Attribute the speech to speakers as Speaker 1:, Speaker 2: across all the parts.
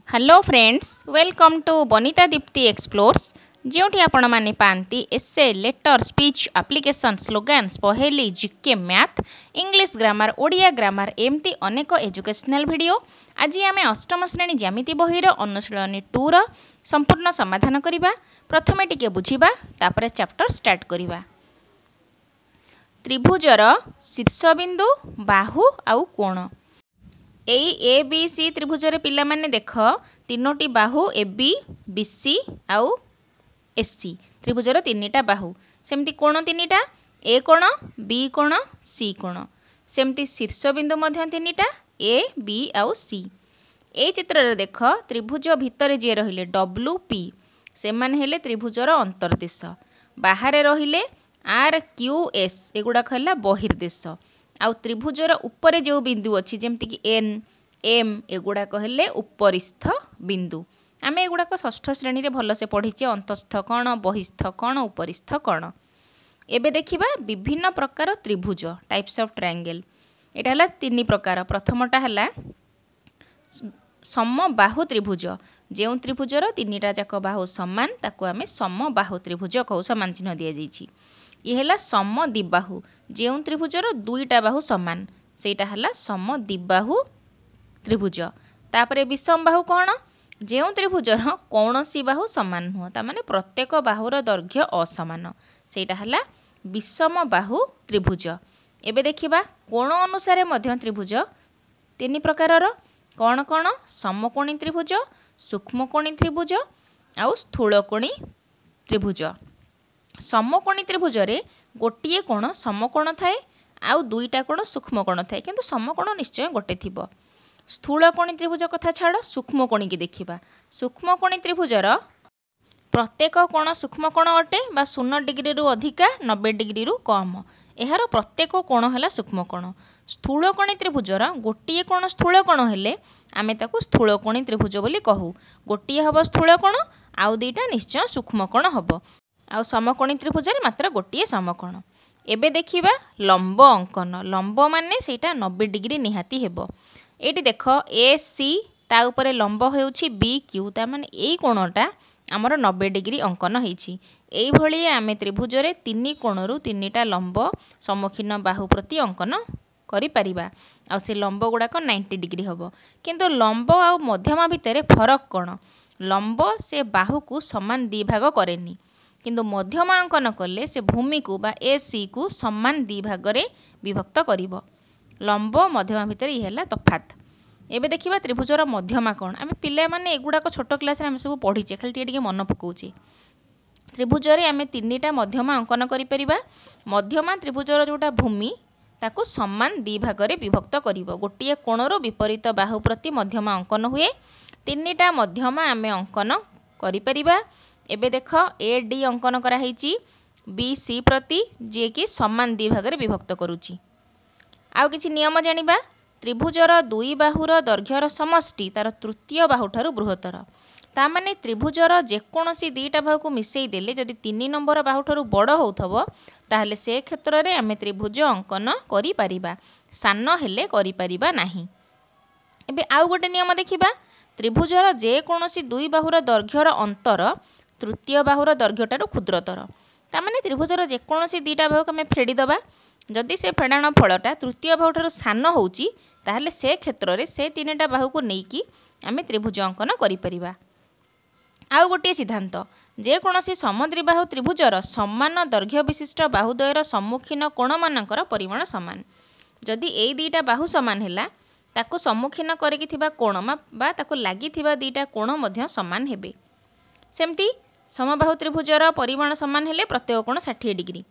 Speaker 1: Hello friends, welcome to Banita Dipti explores जोटी आपण माने पांती essay letter speech application slogans पहेली GK math English grammar Odia grammar एमती अनेक एजुकेशनल वीडियो। आज आम अष्टम श्रेणी ज्यामिति बहिर अनुशीलनी 2 रो संपूर्ण समाधान करिबा। प्रथमे टिके बुझिबा तापरे चैप्टर स्टार्ट करिबा। त्रिभुजर शीर्षबिंदु बाहु आउ कोण। एई ए बी सी त्रिभुजर पिला माने देख तीनोटी बाहु ए बी बी सी आउ एस सी त्रिभुजर तीनिटा बाहु सेमती कोण तीनिटा ए कोण बी कोण सी कोण सेमती शीर्षबिंदु मध्य तीनिटा ए बी आउ सी। ए चित्र रे देख त्रिभुज भितर जे रहिले डब्ल्यू पी से माने हेले त्रिभुजर अंतर्देश, बाहर रहिले आर क्यू एस एगुड़ा कहला बहिर्देश आउ त्रिभुजर ऊपर जो बिंदु अच्छी जमती कि एन एम एगुड़ा कहले उपरिस्थ बिंदु। आम एगुड़ाक षष्ठ श्रेणी रे भल से पढ़ीचे अंतस्थ कौन बहिस्थ कौन उपरिस्थ कौन। एबे देखिबा विभिन्न प्रकार त्रिभुज टाइप्स ऑफ ट्रायंगल। एटा हला तीन प्रकार। प्रथमटा हला समबाहु त्रिभुज, जो त्रिभुजर तीनिटा जाक बाहु समान ताकू आमे समबाहु त्रिभुज कहू, समान चिन्ह दिया जाइछि। ये हला समद्विबाहु, जो त्रिभुजर दुईटा बाहु समान सेटा हला समद्विबाहु त्रिभुज। तापरे विषमबाहु कौन, जो त्रिभुजर कौनसी बाहु समान नुह तामाने प्रत्येक बाहुर दैर्घ्य असमान सेटा हला विषमबाहु त्रिभुज। एबे देखिबा कोण अनुसार मध्य त्रिभुज तीन प्रकारर। कौन कौन? समकोणी त्रिभुज, सूक्ष्मकोणी त्रिभुज आउ स्थूलकोणी त्रिभुज। समकोणी त्रिभुज रे गोटे कोण समकोण थाए आउ दुईटा कोण सूक्ष्मकोण थाए, किंतु समकोण निश्चय गोटे थिबो। स्थूलकोणी त्रिभुज कथा छाड़, सूक्ष्मकोणी की देखिबा। सूक्ष्मकोणी त्रिभुजर प्रत्येक कोण सूक्ष्मकोण अटे बा 0 डिग्री रु अधिका 90 डिग्री रु कम, एहार प्रत्येक कोण हैला सूक्ष्मकोण। स्थूलकोणी त्रिभुजर गोटे कोण स्थूलकोण हेले आमे ताकू स्थूलकोणी त्रिभुज बोली कहू। गोटे हबो स्थूलकोण आउ दुईटा निश्चय सूक्ष्मकोण हबो, आउ समकोणी त्रिभुज रे मात्र गोटे समकोण। एबे देखिबा लंब अंकन। लंब माने सेटा 90 डिग्री निहाती हेबो। एटी देख ए सी ता ऊपर लंब हेउछि बी क्यू, ता माने एई कोणटा हमर 90 डिग्री अंकन हेछि। एई भली आमे त्रिभुज रे तीन कोणरु तीनिटा लंब सम्मुखीन बाहु प्रति अंकन करि परिबा, आ से लंब गुडाक 90 डिग्री हबो। किंतु लंब आ मध्यमा भितरे फरक कोण, लंब से बाहु को समान दी भाग करेनी, किंतु मध्यमा अंकन कले से भूमि को बा ए सी को समान दी भाग रे विभक्त करिवो। लंब मध्यमा भितर ये हला तफात। एबे देखिबा त्रिभुजर मध्यमा कोण। आमे पिले माने एगुडा छोट क्लास रे आमे सब पढिचे, खाली टिके मन पकाउचे। त्रिभुज रे आमे तीनिटा मध्यमा अंकन करि परिबा। मध्यमा त्रिभुजर जोटा भूमि ताकू समान दी भाग रे विभक्त करिवो। गोटिए कोणरो विपरीत बाहु प्रति मध्यमा अंकन हुए। तीनिटा मध्यमा आमे अंकन करि परिबा। एबे देख ए डी अंकन करा हेची बी सी प्रति, जे कि समान दी भाग रे विभक्त करूची। आउ किछि नियम जानिबा। त्रिभुजर दुई बाहुर दैर्घ्यर समष्टि तार तृतीय बाहुठारु बृहत्तर। ता माने त्रिभुजर जेकोसी दुईटा बाहु को मिसेई देले जदि 3 नंबर बाहुठारु बड़ होउथबो ताहले से क्षेत्र रे आमे त्रिभुज अंकन करि परिबा, सान हेले करि परिबा नाही। एबे आउ गोटे नियम देखिबा। त्रिभुजर जेकोसी दुई बाहुर दैर्घ्यर अंतर तृतीय बाहुर दैर्घ्यटारु क्षुद्रतर। ता माने त्रिभुजर जेकोसी दुईटा बाहु को आमे फेडी दबा, जदि से फेडाण फलटा तृतीय बाहुठारु सान होउची ताहले से क्षेत्र रे से तीनटा बाहु को नेकी आमे त्रिभुज अंकन करि परिबा। आउ गोटे सिद्धांत, जेकोसी समद्विबाहु त्रिभुजर समान दैर्घ्य विशिष्ट बाहुद्वयर सम्मुखीन कोण मानकर परिमाण समान। जदि एई दुईटा बाहु समान हैला ताकू सम्मुखीन करिकि थिबा कोण बा ताकू लागि थिबा दुईटा कोण मध्य समान हेबे। सेमती समबाहु त्रिभुजर परिमाण समान हेले प्रत्येक कोण 60 डिग्री।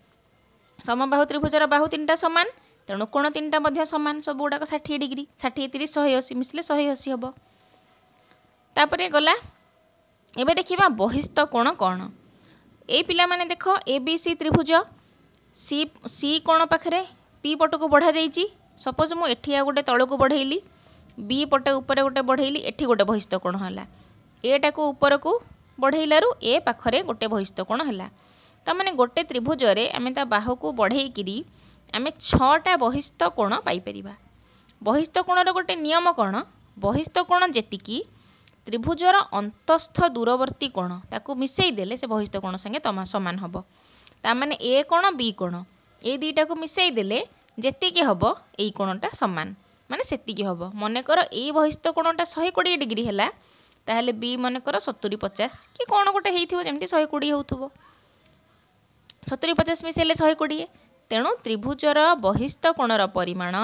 Speaker 1: समबाहु त्रिभुजर बाहु तीनटा समान तेणु कोण तीनटा मध्य समान, सब गुडाक 60 डिग्री। 60 30 180 मिसले 180 हबो। तापरे गला एबे देखिबा बहिस्थ कोण कोण। ए पिला माने देख ए बी सी त्रिभुज सी कोण पाखरे पी पट को बढ़ा जाइची। सपोज मु एठिया गोटे तळ को बढ़ेइली, बी पटे ऊपर गोटे बढ़ेइली, एठी गोटे बहिस्थ कोण हला। एटा को ऊपर को बढ़ेइलारु ए पाखरे गोटे बहिस्थ कोण हला। ता माने गोटे त्रिभुज रे आमे ता बाहु को बढ़ेइकिरी आमे 6टा बहिस्थ कोण पाई परिबा। बहिस्थ कोणर गोटे नियम कोण, बहिस्थ कोण जेतिकी त्रिभुजर अंतस्थ दूरवर्ती कोण ताकू मिसई देले से बहिस्थ कोण संगे समान हम ताने ए कोण बी कोण ए दुईटा को मिसई देले जेतिकी हम यही कोणटा सामान माने सेतिकी हम मनकर ए बहिस्थ कोणटा 120 डिग्री है ताहले बी मनकर 70-50 कि कौन गोटे होमती 120 हो 70-50 मिसेले 120 तेणु त्रिभुजर बहिस्थ कोणर परिमाण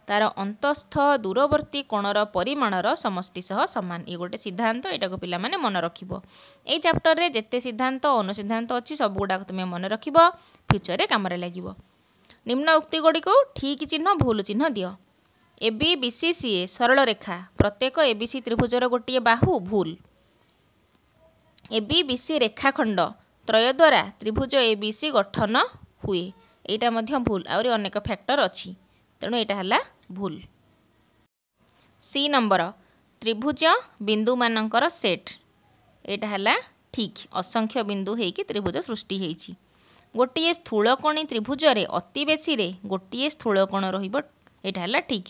Speaker 1: तार अंतस्थ दूरवर्ती कोणर परिमाणर समष्टि सह सामान ये गोटे सिद्धांत यहाँ पिला माने मन रखिबो ए चैप्टर रे जेते सिद्धांत अनुसिद्धांत अच्छी सब गुड़ाक तुम मन रखिबो फ्यूचर रे काम लागिबो। निम्न उक्ति गुड़ी को ठीक चिन्ह भूल चिन्ह दियो। एबी बीसीसीए सरल रेखा प्रत्येक एबीसी त्रिभुजर गोटे बाहु भूल। एबी बीसी रेखाखंड त्रय द्वारा त्रिभुज एबीसी गठन हुए एटा मध्य भूल आउरी अनेक फैक्टर अच्छी तेणु एटा हला भूल। सी नंबर त्रिभुज बिंदु मानकर सेट एटा हला ठीक असंख्य बिंदु हेकि त्रिभुज सृष्टि हेछि। गोटे स्थूलकोणी त्रिभुज रे अति बेसी रे गोटे स्थूलकोण रहिबो एटा हला ठीक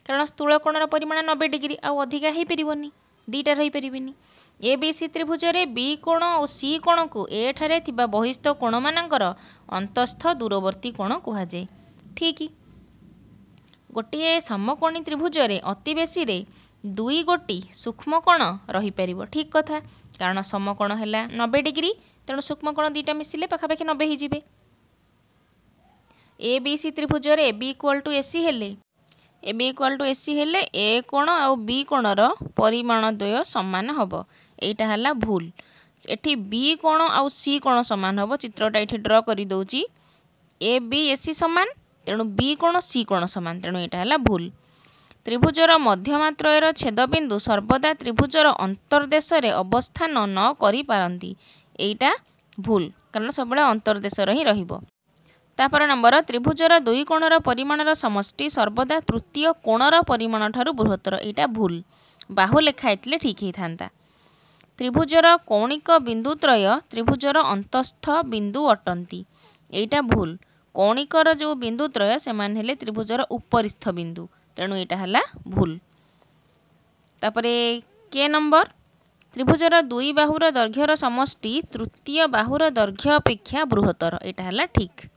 Speaker 1: कारण स्थूलकोणर परिमाण 90 डिग्री आउ अधिका हो पारिबनी दीटा रही पारिबेनी। ए बी सी त्रिभुज रे बी कोण और सी कोण को एठारे थिबा बहिस्थ कोण मानकर अंतस्थ दूरवर्ती कोण कुहाଯାଏ ठीक। गोटे समकोणी त्रिभुज रे अति बेसी रे दुई गोटी सूक्ष्म कोण रही पारिबो ठीक कथा कारण समकोण हैला 90 डिग्री तेणु सूक्ष्म कोण दीटा मिसिले पाखापाखि 90 हो जिवे। ए बी सी त्रिभुज रे बी इक्वल टू एसी हेले A B equal to A C हेले ए कोण और बी कोणर परिमाण द्वय समान हब एटा हला भूल। एठी बी कोण आउ सी कोण समान हब चित्रटा एठी ड्र करि दउची ए बी एसी समान तेणु बी कोण सी कोण समान तेणु एटा हला भूल। त्रिभुजर मध्यमात्रयर छेदबिंदु सर्वदा त्रिभुजर अंतर्देश रे अवस्थान न करि पारंती एटा भूल कारण सबले अंतर्देश हि रहिबो। तापर नंबर त्रिभुजर दुई कोणर परिमाणर समष्टि सर्वदा तृतीय कोणर परिमाण ठारू बृहत्तर एटा भूल बाहु लेखा हेतले ठीक ही थांता। त्रिभुजर कौणिक बिंदुत्रय त्रिभुजर अंतस्थ बिंदु अटंती एटा भूल कौणिकर जो बिंदुत्रय से मान हेले त्रिभुजर उपरिस्थ बिंदु तेणु एटा हला भूल। तापरे के नंबर त्रिभुजर दुई बाहुर दैर्घ्यर समष्टि तृतीय बाहुर दैर्घ्य अपेक्षा बृहत्तर एटा हला ठीक।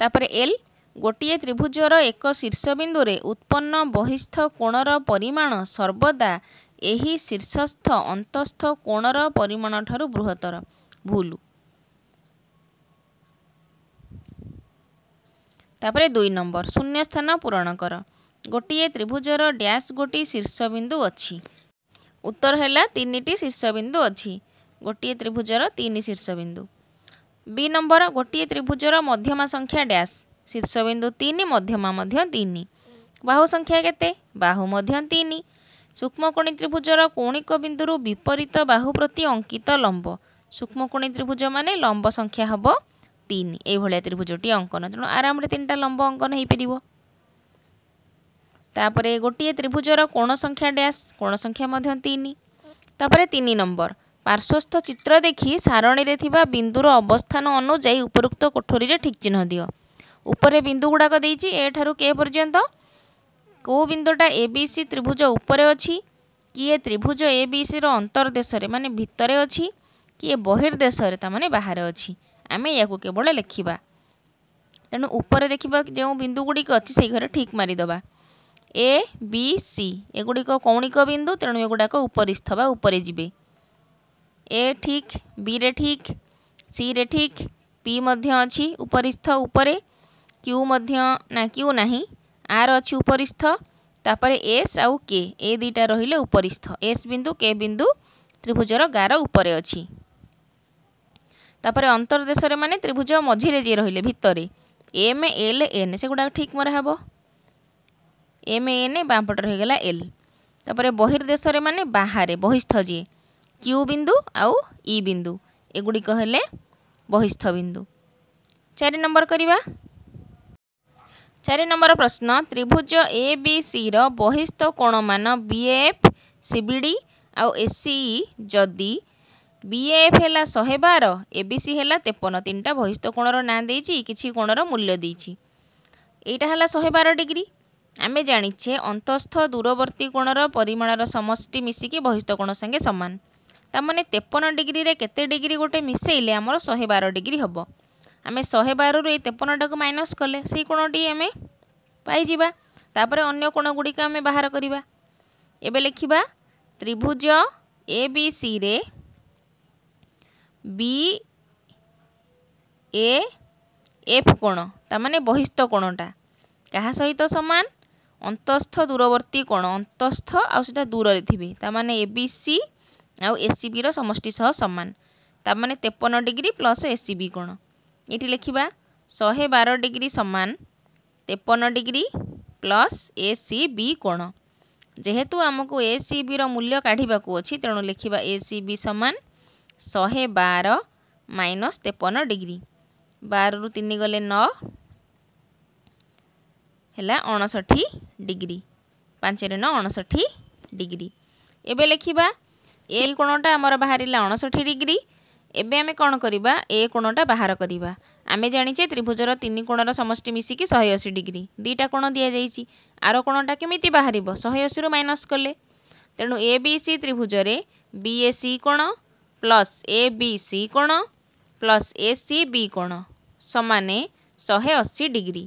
Speaker 1: तापरे एल गोटे त्रिभुजर एक शीर्षबिंदु रे उत्पन्न बहिस्थ कोणर परिमाण सर्वदा एही शीर्षस्थ अंतस्थ कोणर परिमाण ठारू बृहत्तर भूल। तापरे 2 नंबर शून्य स्थान पूरण कर गोटे त्रिभुजर डैश गोटी शीर्षबिंदु अच्छी उत्तर हैला 3टी शीर्षबिंदु अच्छी गोटे त्रिभुजर 3 शीर्षबिंदु। बी नंबर गोटे त्रिभुजर मध्यमा संख्या डैश शीर्षबिंदु 3 मध्यमा मध्य 3 बाहु संख्या केते बाहु मध्य 3 सूक्ष्मकोणी त्रिभुजर कौणिक बिंदुरु विपरीत बाहु प्रति अंकित लंब सूक्ष्मकोणी त्रिभुज माने लंब संख्या हब 3 ए भलिया त्रिभुजटी अंकन तेणु आराम रे 3टा लंब अंकन हो पारिबो। तापरे गोटे त्रिभुजर कोण संख्या डैश कोण संख्या मध्य 3 तापरे 3 नंबर पार्श्वस्थ चित्र देखी सारणी रे थिबा बिंदुर अवस्थान अनुଯାୟୀ उपरोक्त कोठरी रे ठीक चिन्ह दियो। ऊपर बिंदु गुड़ाक देइछि ए ठारू के पर्यंत को बिंदुटा ए बी सी त्रिभुज ऊपर अछि कि ए त्रिभुज ए बी सी रो अंतर्देश रे माने भितरे अछि कि ए बहिर्देश रे ता माने बाहर अछि आमे याकू केवल लिखिबा तेणु ऊपर देखिबा जो बिंदु गुड़िक अच्छी से घरे ठीक मारिदबा ए बी सी एगुड़िक कौणिक बिंदु तेणु एगुड़ाक उपरिस्थ बा ऊपर जिबे ए ठीक बी रे ठीक सी रे ठीक पी मध्य अच्छी उपरिस्थ ऊपर क्यू मध्य ना क्यू नाही आर अच्छी उपरिस्थ तापर एस आउ के ए दुईटा रहिले उपरिस्थ एस बिंदु के बिंदु त्रिभुजर गार ऊपर अच्छी तापर अंतर्देश रे माने त्रिभुज मझिरे जे रहिले भितरे एम एल एन से गुडा ठीक मरा हबो एम एन बामपट रही गला एल तापर बहिर्देश रे माने बाहरे बहिस्थ जे क्यू बिंदु आउ ई बिंदु एगुड़ी कहले बहिस्थ बिंदु। 4 नंबर करिबा 4 नंबर प्रश्न त्रिभुज ए बी सी रो बहिस्थ कोण मान बीएफ सीबीडी आउ एससीई जदी बीएफ है 112 एबीसी है 53 3टा बहिस्थ कोणर ना देछि किछि कोणर मूल्य देछि एटा हला 112 डिग्री आमे जानिछे अंतस्थ दूरवर्ती कोणर परिमाणर समष्टि मिसिकी बहिस्थ कोण संगे समान। तामाने 53 डिग्री रे केते डिग्री गोटे मिसेइले आमर 112 डिग्री हबो। आमे 112 रु 53 टाको माइनस कले सेही कोणटी आमे पाई जिबा। तापरे अन्य कोण गुडीक आमे बाहर करिबा। एबे लिखिबा त्रिभुज एबीसी रे बी ए एफ कोण तामाने बहिस्थ कोणटा कहा सहित समान अंतस्थ दूरवर्ती कोण अंतस्थ आउ सेटा दूर रे थिबे तामाने एबीसी आउ एसीबी रो समष्टि सह समान तामाने 53 डिग्री प्लस एसीबी कोण एठी लिखिबा 112 डिग्री समान 53 डिग्री प्लस एसीबी कोण। जेहेतु आमको एसीबी रो मूल्य काढिबाकू अछि तेणु लिखिबा एसीबी समान 112 माइनस 53 डिग्री 12 रु 3 गले 9 हैला 59 डिग्री 5 रे 9 59 डिग्री। एबे लिखिबा ए कोणटा हमर बाहरिला 59 डिग्री। एबे आमे कोन करिबा ए कोणटा बाहर करिबा। आमे जानिचे त्रिभुजर तीन कोणर समष्टि मिसिकी 180 डिग्री दीटा कोण दिया जाईची आरो कोणटा केमिति बाहरिबो 180 रु माइनस कले तेणु एबीसी त्रिभुजरे बीएसी कोण प्लस एबीसी कोण प्लस एसीबी कोण समाने 180 डिग्री।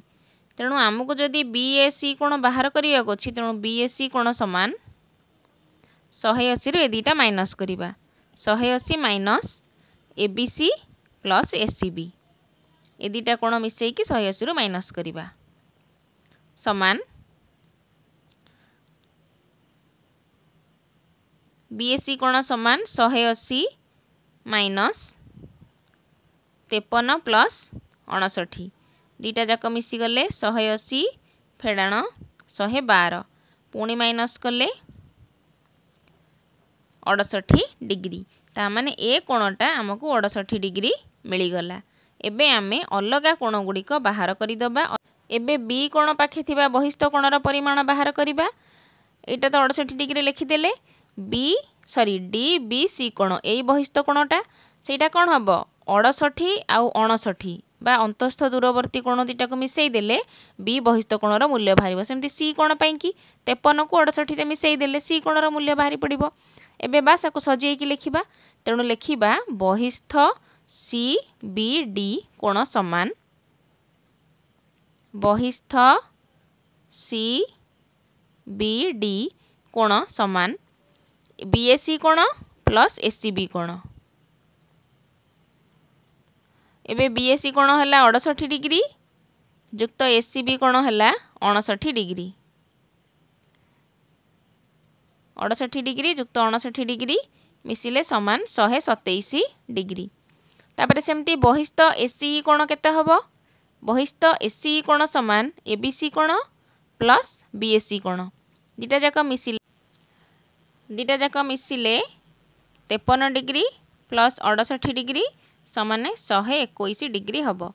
Speaker 1: तेणु आमको जदि बीएसी कोण बाहर करिया अछि तेणु बीएसी कोण समान 180 रु ए दीटा माइनस करिबा 180 माइनस एबीसी प्लस एसीबी ए दीटा कोण मिसई कि 180 रु माइनस करिबा समान बीएसी कोण समान 180 माइनस 53 प्लस 59 दीटा जाक मिसी गले 180 फेडाण 112 पुणी माइनस कले 68 डिग्री ता माने ए कोणटा आमको 68 डिग्री मिली गला। एबे आमे अलगा कोण गुडीक बाहर करि दबा। एबे बी कोण पाखे थिबा बहिस्थ कोणर परिमाण बाहर करिबा। एटा तो 68 डिग्री लिखि देले डी बी सी कोण एई बहिस्थ कोणटा सेटा कोन हबो 68 आउ 59 बा अंतस्थ दूरवर्ती कोण दीटा को मिसई देले बी बहिस्थ कोणर मूल्य बाहरिबो। सेमति सी कोण पई कि 53 को 68 रे मिसई देले सी कोणर मूल्य बाहरी पड़िबो। एबे बास को सजेई कि लिखिबा तेणु लिखिबा बहिस्थ सी बी डी कोण समान बहिस्थ सी बी डी कोण समान बीएसी कोण प्लस एसीबी कोण। एबे बीएसी कोण हला 68 डिग्री जुक्त एसीबी कोण हला 59 डिग्री 68 डिग्री जुक्त 59 डिग्री मिसिले समान 127 डिग्री। तापरे सेमती बहिस्थ एसी कोण केते हबो बहिस्थ एसी कोण समान एबीसी कोण प्लस बीएसी कोण दीटा जाक मिसिले 53 डिग्री प्लस 68 डिग्री समान 121 डिग्री हबो।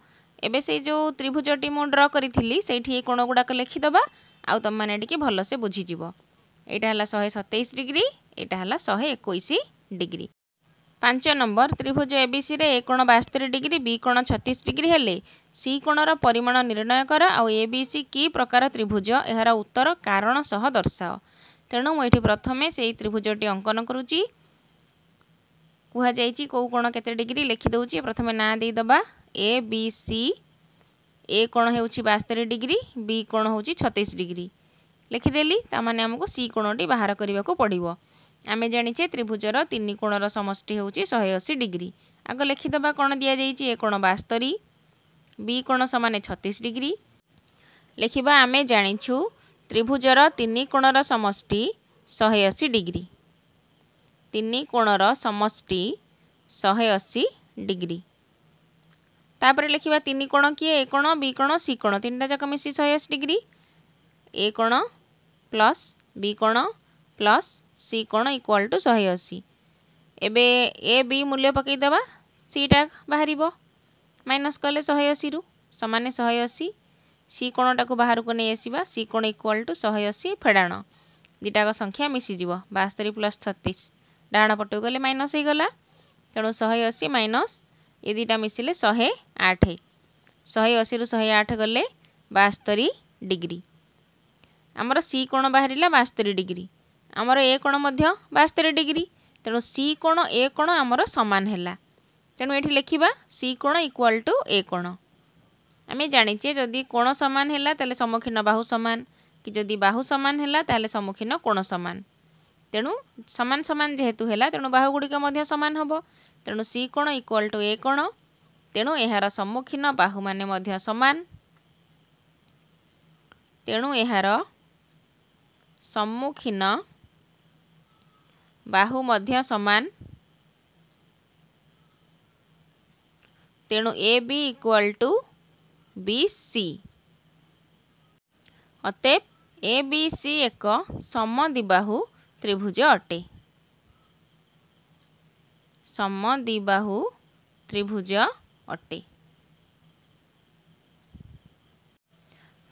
Speaker 1: एबे से जो त्रिभुजटी मु ड्र करी सेठी कोण गुडाक लिखि दबा आउ तम माने टिके भलो से बुझी जिवो। एटा हला 127 डिग्री एटा हला 121 डिग्री। 5 नंबर त्रिभुज एबीसी रे ए कोण 72 डिग्री बी कोण 36 डिग्री हेले सी कोणर परिमाण निर्णय कर आउ एबीसी की प्रकार त्रिभुज एहार उत्तर कारण सह दर्शाओ। तेणु मुझे प्रथमे से त्रिभुजटी अंकन करुच्ची कुहा जाइछि को कोण केते डिग्री लिखि दउछि। प्रथमे ना दे दबा ए बी सी ए कोण हेउछि 72 डिग्री बी कोण होछि 36 डिग्री लिखिदेली तामाने हमको सी कोणटी बाहर करने को पड़िबो। आमे जानिछे त्रिभुजर तीन कोणर समष्टि होछि 180 डिग्री। आग लिखिदबा कोण दिया जाइछि ए कोण 72 बी कोण समान 36 डिग्री लिखिबा। आमे जानिछु त्रिभुजर तीन कोणर समष्टि 180 डिग्री तीन कोणर समष्टि 180 डिग्री। तापर लिखिबा तीन कोण किए ए कोण बी कोण सी कोण तीनटा जाक मिसी 180 डिग्री ए कोण प्लस बी कोण प्लस सी कोण इक्वल टू 180। एबे ए बी मूल्य पकई दबा सीटा बाहरिबो माइनस कले 180 रु समान 180 सी कोणटा को बाहर को नहीं आसीबा सी कोण इक्वल टू 180 फेडाण दीटाक संख्या मिसी जीवो 72 प्लस 36 डाण पटू गले माइनस हो गला तेणु 180 माइनस ये दीटा मिसिले 108 180 रु 108 गले 72 डिग्री। आमर सी कोण बाहर 72 डिग्री आमर ए कोण 72 डिग्री तेणु सी कोण ए कोण आमर समान है तेणु ये लिखा सी कोण इक्वाल टू ए कोण आम जाचे जदि कोण सामान है ताले सम्मुखीन बाहु सामान कि जदि बाहु सामान है ताले सम्मुखीन कोण सामान तेणु सामान सामान जेहेतु है तेणु बाहु गुड़िक सामान हम तेणु सी कोण इक्वाल टू ए कोण तेणु यार सम्मुखीन बाहु माने सामान तेणु यार सम्मुखीन बाहु सामान तेणु A B equal to B C अतएव ए बी सी एक समद्विबाहु त्रिभुज अटे समद्विबाहु त्रिभुज अटे।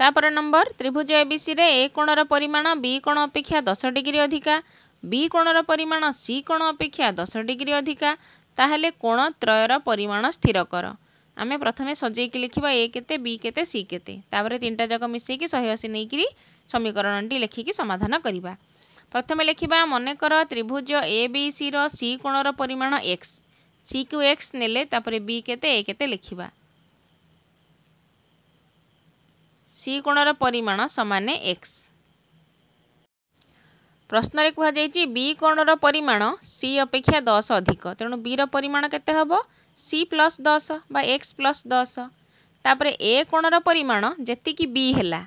Speaker 1: तापर नंबर त्रिभुज एबीसी रे ए कोणर परिमाण बी कोण अपेक्षा 10 डिग्री अधिका बी कोणर परिमाण सी कोण अपेक्षा 10 डिग्री अधिका ताहले कोण त्रयर परिमाण स्थिर कर आमे प्रथमे सजेकी लिखिबा ए केते बी केते सी केते तापर तीनटा जक मिसेकी 180 नेकी समीकरणटी लिखिकी समाधान करिबा। प्रथमे लिखिबा मनेकर त्रिभुज ए बी सी रो सी कोणर परिमाण एक्स सी को एक्स नेले तापर बी केते ए केते लिखिबा सी कोणर परिमाण समान एक्स। प्रश्न रे कहा जायछि बी कोणर परिमाण सी अपेक्षा 10 अधिक तेणु बी रो परिमाण केते हबो सी प्लस 10 बा एक्स प्लस 10 तापर ए कोणर परिमाण जेतिकी बी हैला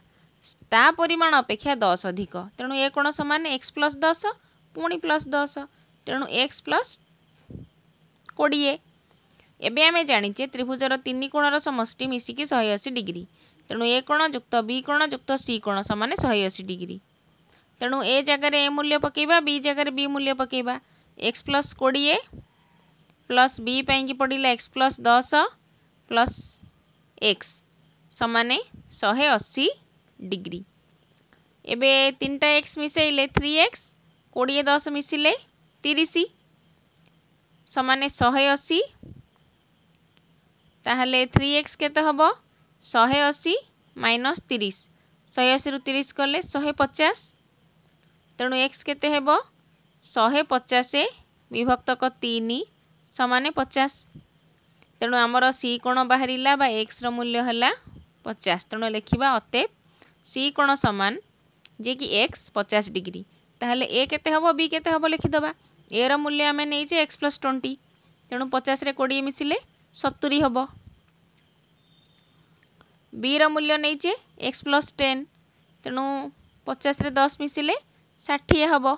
Speaker 1: ता परिमाण अपेक्षा 10 अधिक तेणु ए कोण समान एक्स प्लस 10 पुणी प्लस 10 तेणु एक्स प्लस 20। एबे आमे जानिचे त्रिभुजर तीन कोणर समष्टि मिसिकी 180 डिग्री तेणु ए कोण युक्त बी कोण युक्त सी कोण समान 180 डिग्री तेणु ए जगह ए मूल्य पकेबा बी जगह बी मूल्य पकेबा एक्स प्लस 20 प्लस बी पाई पड़ा एक्स प्लस 10 प्लस एक्स समान 180 डिग्री। एबे तीनटा एक्स मिसेले 3x 20 10 मिसिले 30 समान 180 ताहले 3x केते हबो 180 माइनस 30 180 रु 30 कले 150 तेणु x केते हेबो 150 विभक्तक 3 समान 50 तेणु आमर सी कोण बाहरिला बा x रो मूल्य हला 50 तेणु लिखिबा अतएव सी कोण समान जे कि x 50 डिग्री ताहले ए केते हबो बी केते हबो लिखिदबा ए रो मूल्य आमे नै जे x प्लस 20 तेणु 50 रे 20 मिसिले 70 हबो बी रो मूल्य नै जे x प्लस 10 तेणु 50 रे 10 मिसिले 60 हबो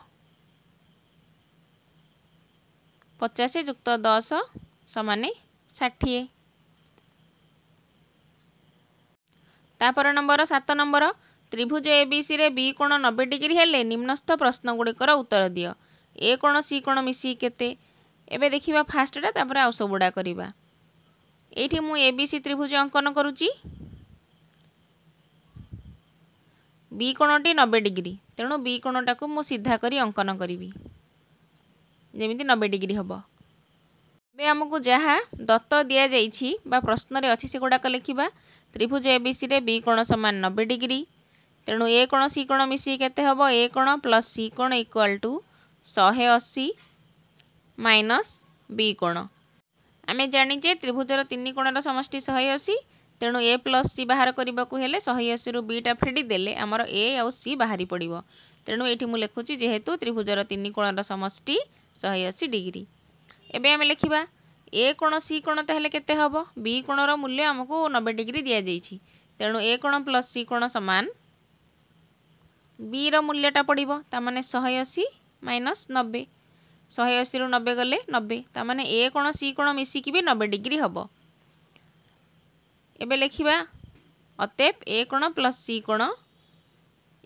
Speaker 1: 50 युक्त 10 समान 60। तापर नंबर 7 नंबर त्रिभुज एबीसी रे बी कोण 90 डिग्री हेले निम्नस्थ प्रश्न गुड़िकर उत्तर दियो ए कोण सी कोण मिसी केते एबे देखिबा फास्टटा तापर आउ सबुडा करिबा एठी मु एबीसी त्रिभुज अंकन करूची बी कोणटी 90 डिग्री तेणु बी कोणटा को मु सीधा करी अंकन करिवि जेमिति 90 डिग्री हबो। बे हमकु जहा दत्त दिया जाइछि बा प्रश्न रे अछि से गुडाक लिखिबा त्रिभुज एबीसी रे बी कोण समान 90 डिग्री तेणु ए कोण सी कोण मिसी केते हबो ए कोण प्लस सी कोण इक्वल टू 180 माइनस बी कोण आमे जानिचे त्रिभुजर तीन कोणर समष्टि 180 तेणु ए प्लस सी बाहर करने को हेले 180 रु बीटा फेडी देले आमर ए आउ सी बाहरी पड़िबो तेणु एठी मु लिखुची जेहेतु त्रिभुजर तीन कोणर समष्टि 180 डिग्री। एबे आमे लिखिबा ए कोण सी कोण ताहले केते हबो बी कोणर मूल्य हमकु 90 डिग्री दिया जाइछि तेणु ए कोण प्लस सी कोण समान बी रो मूल्यटा पड़िबो ता माने 180 माइनस 90 180 रु 90 गले 90 ता माने ए कोण सी कोण मिसिकी भी 90 डिग्री हबो। एबे लिखिबा अतएव ए कोण प्लस सी कोण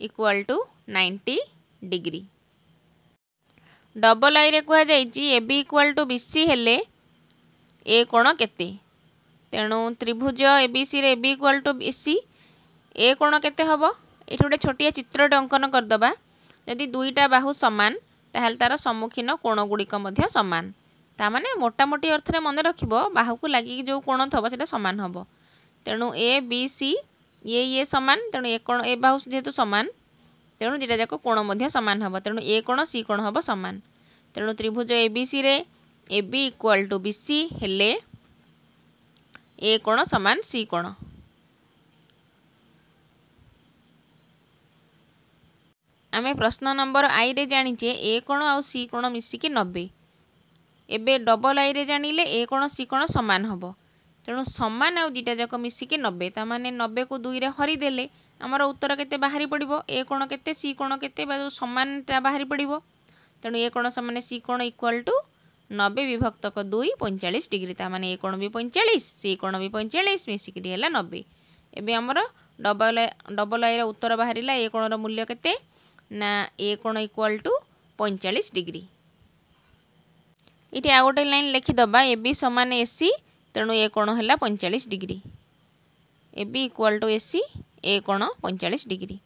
Speaker 1: equal to 90 degree. Double I रे कहा जाइछि A B equal to B C हेले ए कोण केते तेणु त्रिभुज एबीसी रे A B equal to B C A कोण केते हबो एठी गोटे छोटिया चित्रटे अंकन करदबा यदि दुईटा बाहु समान ताहले तार सम्मुखीन कोण गुड़िक मध्य समान ता माने मोटामोटी अर्थ रे मन रखिबो बाहु को लागि जो कोण थबो सेटा समान हबो तेणु ए बी सी ये समान तेणु ए कोण ए बाहु जेहेतु समान तेणु दुटा जाक कोण मध्य समान हम तेणु ए कोण सी कोण हम समान तेणु त्रिभुज एबीसी रे AB इक्वल टू BC हेले ए कोण समान सी कोण। आमे प्रश्न नंबर आई रे जानिचे ए कोण आउ सी कोण मिसिकी 90 एबे डबल आई रे जानिले ए कोण सी कोण समान हम तेणु समान आउ दुटा जाक मिसिकी 90 ता माने 90 को 2 रे हरि देले आमर उत्तर केते बाहरी पड़िबो ए कोण केते सी कोण केते बा समानटा बाहरी पड़िबो तेणु ए कोण समान सी कोण इक्वल टू 90 विभक्त 2 45 डिग्री ता माने ए कोण भी 45 सी कोण भी 45 मिसिकी हैला 90। एबे हमर डबल आई रा उत्तर बाहरिला ए कोण रो मूल्य केते ना ए कोण इक्वल टू 45 डिग्री। इटी आ गोटे लाइन लिखि दबा AB समान AC तेणु ए कोण हैला 45 degree AB equal to AC A कोण 45 डिग्री।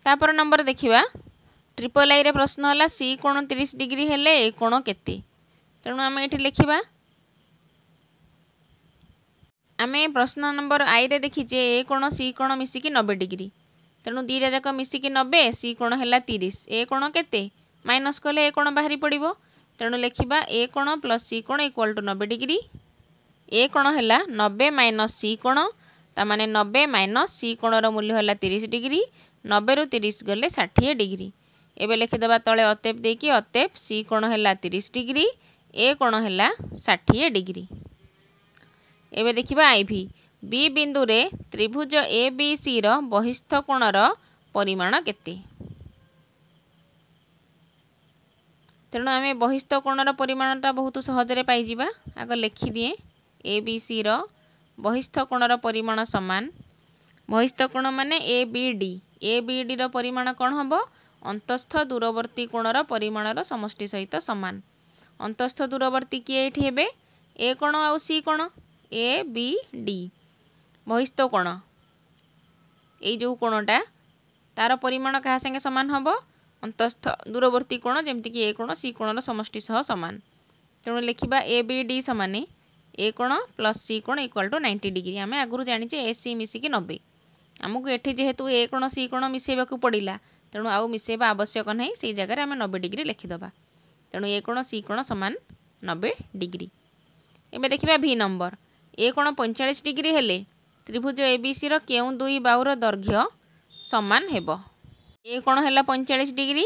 Speaker 1: तापर नंबर देखिबा ट्रिपल आई रे प्रश्न हला सी कोण 30 डिग्री हेले ए कोण केते तेणु आमे एठी लिखिबा आमे प्रश्न नंबर आई रे देखिचे ए कोण सी कोण मिसिकी 90 डिग्री तेणु दीटा जाक मिसिकी 90 सी कोण हैला 30 ए कोण केते माइनस कले ए कोण बाहरी पड़िबो तेणु लिखिबा ए कोण प्लस सी कोण इक्वल टू 90 डिग्री ए कोण हैला 90 माइनस सी कोण ता माने 90 माइनस सी कोण रो मूल्य हैला 30 डिग्री 90 रु 30 गले 60 डिग्री। एबे लिखिदबा तले अतेप देकी अतेप सी कोण हैला 30 डिग्री ए कोण हैला 60 डिग्री। एबे देखिबा आईभी बी बिंदु रे त्रिभुज ABC रो बहिस्थ कोण रो परिमाण केते तेणु आमे बहिस्थ कोण रो परिमाणटा बहुत सहज रे पाई जिबा आग लिखि दिए ABC रो बहिस्थ कोण रो परिमाण समान बहिस्थ कोण माने ABD रो परिमाण कोन हबो अंतस्थ दूरवर्ती कोण रो परिमाण रो समष्टि सहित समान अंतस्थ दूरवर्ती किए एठी हेबे ए कोण आउ सी कोण ABD बहिस्थ कोण ए जो कोणटा तार परिमाण कहा संगे समान हबो अंतस्थ दूरवर्ती कोण जेमति कि ए कोण सी कोण रो समष्टि सह समान तेणु लिखिबा ABD समान ए कोण प्लस सी कोण इक्वल टू 90 डिग्री आमे आगुरु जानिचे AC मिसिकी 90 आमको एठी जेहेतु ए कोण सी कोण मिसेबाकू पड़िला तेणु आउ मिसेबा आवश्यक नहीं से जगह आमे 90 डिग्री लिखिदबा तेणु ए कोण सी कोण समान 90 डिग्री। एबे देखिबा भी नंबर ए कोण 45 डिग्री हेले त्रिभुज ABC रो केउ दुई बाहुर दैर्घ्य समान हेबो ए कोण हैला 45 डिग्री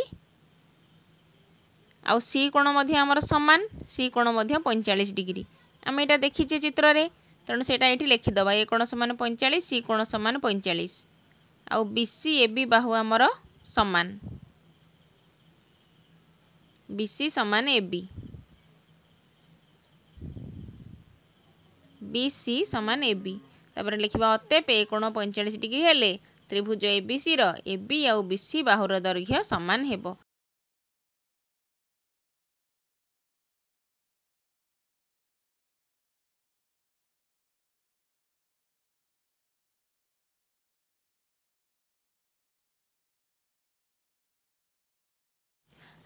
Speaker 1: आउ सी कोण मध्य हमर समान सी कोण मध्य 45 डिग्री आमे एटा देखिचे चित्र रे तेणु सेटा एठी लिखिदबा ए कोण समान 45 सी कोण समान 45 आउ BC AB बाहु हमर समान BC समान AB BC समान AB तापर लिखिबा अतेप ए कोण 45 डिग्री हेले त्रिभुज ABC रो AB आउ BC बाहुर दैर्घ्य समान हेबो।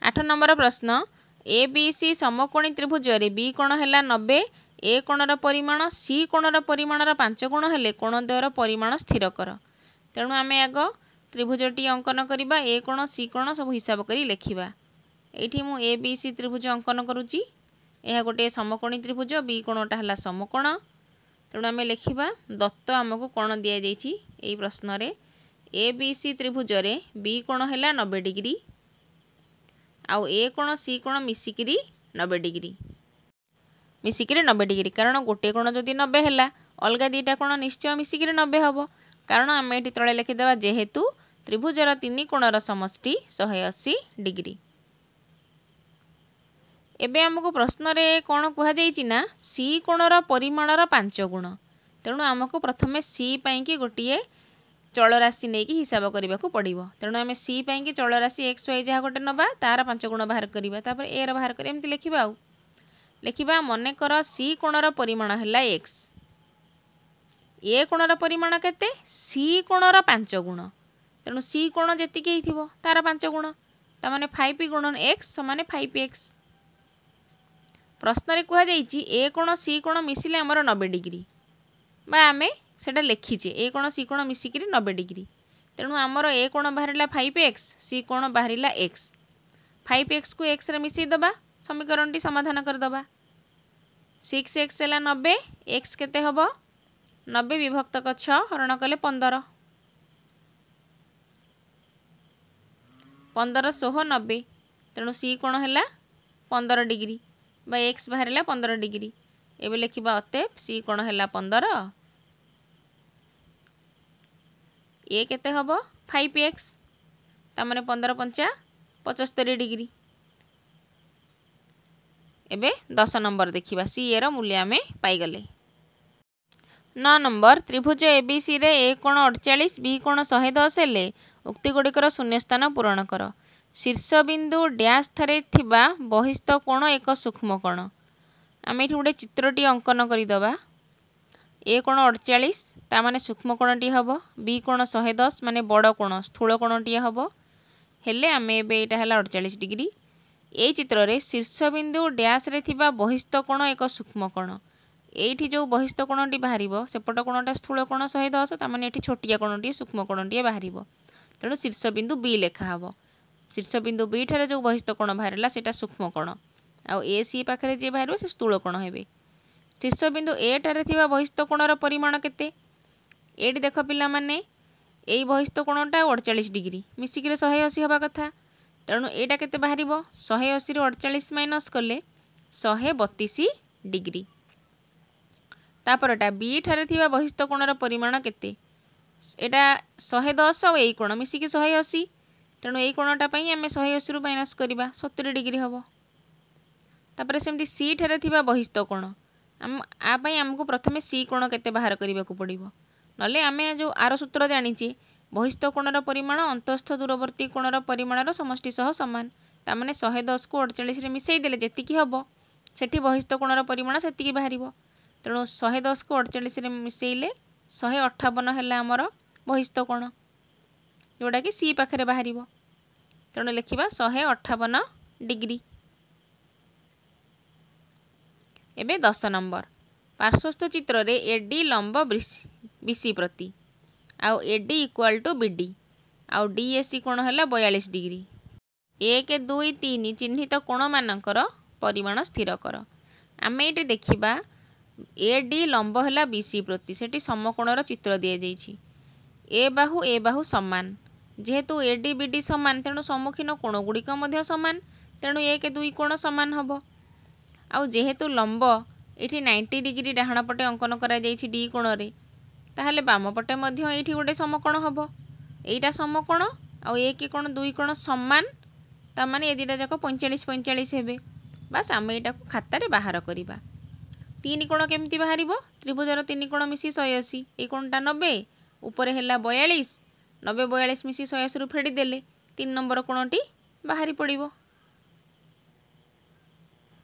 Speaker 1: 8 नंबर प्रश्न ABC समकोणी त्रिभुज रे B कोण हैला 90 ए कोणर परिमाण C कोणर परिमाणर 5 गुण हेले कोणद्वयर परिमाण स्थिर कर तेणु आमे आग त्रिभुजटी अंकन करिबा ए कोण C कोण सब हिसाब करी लेखिबा एठी मु ABC त्रिभुज अंकन करूची यह गोटे समकोणी त्रिभुज B कोणटा हैला समकोण तेणु आमे लेखिबा दत्त आमको कोण दिया जायछि एई प्रश्न रे ABC त्रिभुज रे B कोण हैला 90 डिग्री आउ ए कोण सी कोण मिसिकिरी 90 डिग्री मिसिकिरी 90 डिग्री कारण गोटे कोण जदि 90 हैला अलगा दीटा कोण निश्चय मिसिकिरी 90 हबो कारण आम एठी तळे लिखिदेबा जेहेतु त्रिभुजर तीन कोणर समष्टि 180 डिग्री। एबे हमको प्रश्न रे कोण कुहा जायछि ना सी कोणर परिमाणर 5 गुण तेणु हमको प्रथमे सी पई कि गोटिए चल राशि नहीं कि हिसाब करने को पड़ो तेणु आम सी पई चल राशि एक्स वाई जहाँ गोटे नवा तार 5 गुण बाहर करवा तापर ए बाहर कर एमती लिखा आउ लिखा मनकर सी कोणर परिमाण है एक्स ए कोणर परिमाण केते सी कोणर 5 गुण तेणु सी कोण जी तार 5 गुण ताने 5 गुण एक्स समान 5x प्रश्न रे कहुई ए कोण सी कोण मिसिले आमर 90 डिग्री बा आमे सेटा लिखीचे ए कोण सी कोण मिसिकी 90 डिग्री तेणु आमर ए कोण बाहर 5x, सी कोण बाहर x। 5x को x रे मिसई दबा, समीकरण टी समाधान करदबा। 6x है 90, x केते हब 90 विभक्त 6 हरण कले 15, 15 16 90, तेणु सी कोण है 15 डिग्री बा एक्स बाहर 15 डिग्री। एबे लिखा अतएव सी कोण है 15, ए केते हब 5x, तामने 15 पंचा 75 डिग्री। एबे 10 नंबर देखिबा, सी ए रो मूल्य आमे पाइगले। 9 नंबर त्रिभुज एबीसी रे ए कोण 48, बी कोण 110 हेले उक्ति गुड़िकर शून्यस्थान पूरण कर। शीर्ष बिंदु डैश थारे थिबा बहिस्थ कोण एक सूक्ष्म कोण। आम ये गोटे चित्रटी अंकन करदे। ए कोण 48 ता माने सूक्ष्म कोणटी हम, बी कोण 110 माने बड़ कोण स्थूल कोणटी हम, हेले आम एटा 48 डिग्री। ए चित्र रे शीर्ष बिंदु डैश रे थिबा बहिस्थ कोण एक सूक्ष्म कोण। एठी जो बहिस्थ कोणटी बाहर सेपट कोणटा स्थूल कोण 110, ता माने एठी छोटिया कोणटी सूक्ष्म कोणटी बाहर, तेणु शीर्ष बिंदु बी लेखा हम। शीर्ष बिंदु बी ठारे जो बहिस्थ कोण बाहर सेटा सूक्ष्म कोण, आउ ए सी पाखे जे बाहर से स्थूल कोण हेबे। शीर्ष बिंदु ए ठारे थिबा बहिस्थ कोणर परिमाण केते, एटी देख पिला माने एई बहिस्थ कोणटा 48 डिग्री मिसिक 180 हवा कथा, तेणु एटा केते बाहर 180 रु 48 माइनस कले 132 डिग्री। तापरटा बी ठारे थिबा बहिस्थ कोणर परिमाण केते, एटा 110 और एई कोण मिसिक 180, तेणु एई कोणटा पई आमे 180 रु माइनस करिबा 70 डिग्री हबो। तापरे सेमती सी ठारे थिबा बहिस्थ कोण, आ पई हमकु प्रथमे सी कोण केते बाहर करिबा को पड़िबो, नले आमे जो आर सूत्र जानिचे बहिस्थ कोणर परिमाण अंतस्थ दूरवर्ती कोणर परिमाणर समष्टि सह समान, ता माने 110 को 48 रे मिसई देले जेतिकी हबो सेठी बहिस्थ कोणर परिमाण सेतिकी बाहरिबो, तेणु 110 को 48 रे मिसईले 158 है आमर बहिस्थ कोण, जोड़ा कि सी पाखे बाहर, तेणु लिखा 158 डिग्री। एबे 10 नंबर पार्श्वस्थ चित्र रे एडी लंब बीसी प्रति आउ एडी इक्वाल टू बीडी आउ डीएसी कोण है 42 डिग्री। 1 2 3 चिन्हित कोण मानकर परिमाण स्थिर कर। आम ये देखा एडी लंब है बीसी प्रति, सेठी समकोणर चित्र दि जाइछि। ए बाहु समान, जेहेतु एडी बीडी समान तेणु सम्मुखीन कोण गुड़िक समान, तेणु 1 2 कोण समान हम। आउ जेहेतु लंब ये 90 डिग्री डाहण पटे अंकन करा जाइछि डी कोण रे, ताहले बाम पटे मध्य एठी गोटे समकोण हम। एटा समकोण आउ 1 कोण 2 कोण समान, ता माने ए दिटा जाक 45 45 हेबे। बास आम एटा को खाता रे बाहर करिबा। 3 कोण केमती बाहरिबो, त्रिभुजर 3 कोण मिसी 180, ए कोणटा 90 ऊपर है 42, 90 42 मिसी 180 रु फेड़ी देले 3 नंबर कोणटी बाहरी पड़िबो।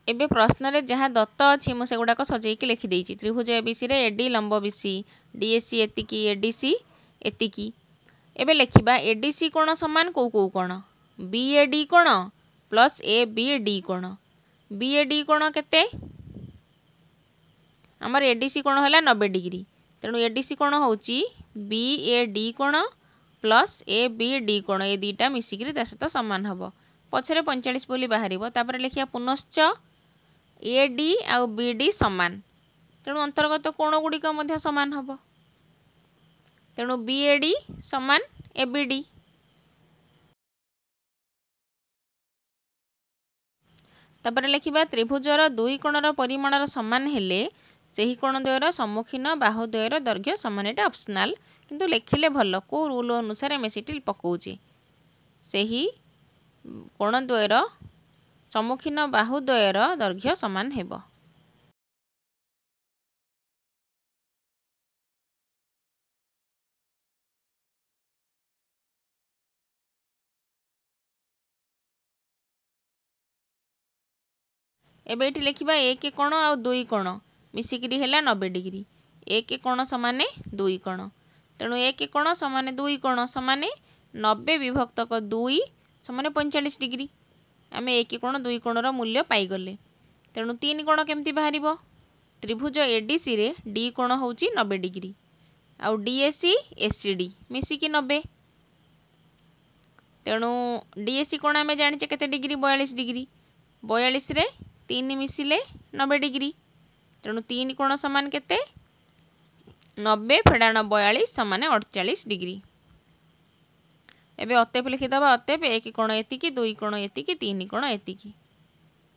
Speaker 1: एबे प्रश्न रे जहाँ दत्त अच्छी मुझे गुड़ाक सजेकी लिखि देइछि। त्रिभुज एबीसी रे एडी लंब बीसी, डीएसी एतिकी, एडीसी एतिकी। एबे लिखिबा एडीसी कोण समान को कोण, बीएडी कोण प्लस एबीडी कोण। बीएडी कोण केते, हमर एडीसी कोण होला 90 डिग्री, तेणु एडीसी कोण होउची बीएडी कोण प्लस एबीडी कोण, ए दुईटा मिसिक ता सहित समान हम। पछरे 45 बोली बाहर, तापर लिखिया पुनश्च एडी आउ बीडी समान, तेणु अंतर्गत कोण गुड़िक समान हम, तेणु बीएडी समान एबीडी। तापर लिखिबा त्रिभुजर दुई कोणर परिमाणर समान हेले सेही कोण द्वयर सम्मुखीन बाहु द्वयर दैर्घ्य समान। एटा ऑप्शनल किंतु लिखिले भल, को रूल अनुसार आम सेठी पकाउचे। सेही कोण द्वयर सम्मुखीन बाहु द्वयर दैर्घ्य समान हेब। एबे एठी लिखिबा 1 कोण आउ 2 कोण मिसिकिरी हैला 90 डिग्री। 1 कोण समाने 2 कोण, तेणु 1 कोण समाने 2 कोण समाने 90 विभक्तक 2 समाने 45 डिग्री। आम 1 कोण 2 कोणर मूल्य पाइगले, तेणु 3 कोण केमती बाहरिबो। त्रिभुज एडीसी रे डी कोण होउची 90 डिग्री आउ डीएसी एसीडी मिसिकी 90, तेणु डीएसी कोण आम जाने केते डिग्री 42 डिग्री 42 रे 3 मिसिले 90 डिग्री तेणु 3 कोण समान केते 90 फेडाण 42 समान 48 डिग्री। एबे अतेप लिखिदबा अतेप 1 कोण एतिकी 2 कोण एतिकी 3 कोण एतिकी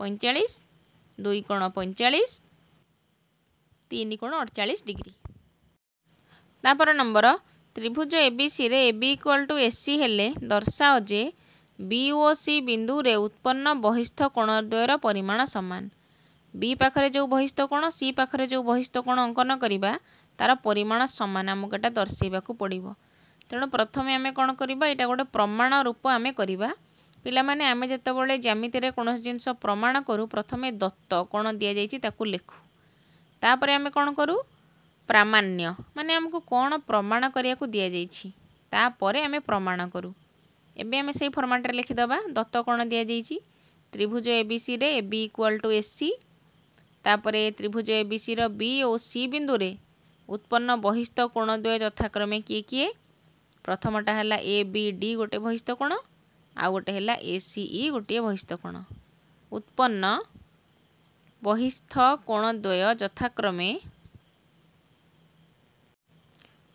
Speaker 1: 45 2 कोण 45 3 कोण 48 डिग्री। तापर नंबर त्रिभुज एबीसी रे AB = AC हेले दर्शाओ जे बी ओ सी बिंदु रे उत्पन्न बहिस्थ कोण द्वयर परिमाण समान। बी पाखरे जो बहिस्थ कोण सी पाखरे जो बहिस्थ कोण अंकन करिबा तार परिमाण समान आमको एटा दर्शाइबाकू पड़िबो। तेणु प्रथमे आमे कोण करिबा एटा गोटे प्रमाण रूप आमे करिबा। पिला माने आमे जेतेबेले ज्यामिति रे कोनोस जिंस प्रमाण करू प्रथमे दत्त कोण दिया जाइछि ताकू लेखु तापरे आमे कोण करू प्रामाण्य माने हमको कोण प्रमाण करिया को दिया जाइछि तापरे आमे प्रमाण करू। एबे आमे सेही फॉर्मेट रे लिखि दबा दत्त कोण दिया जाइछि त्रिभुज एबीसी रे AB = AC तापरे त्रिभुज एबीसी रो बी और सी बिंदु रे उत्पन्न बहिस्थ कोण द्वय यथाक्रमे किए किए प्रथमटा हला ABD गोटे बहिस्थ कोण आ गोटे हला ACE गोटे बहिस्थ कोण। उत्पन्न बहिस्थ कोण द्वय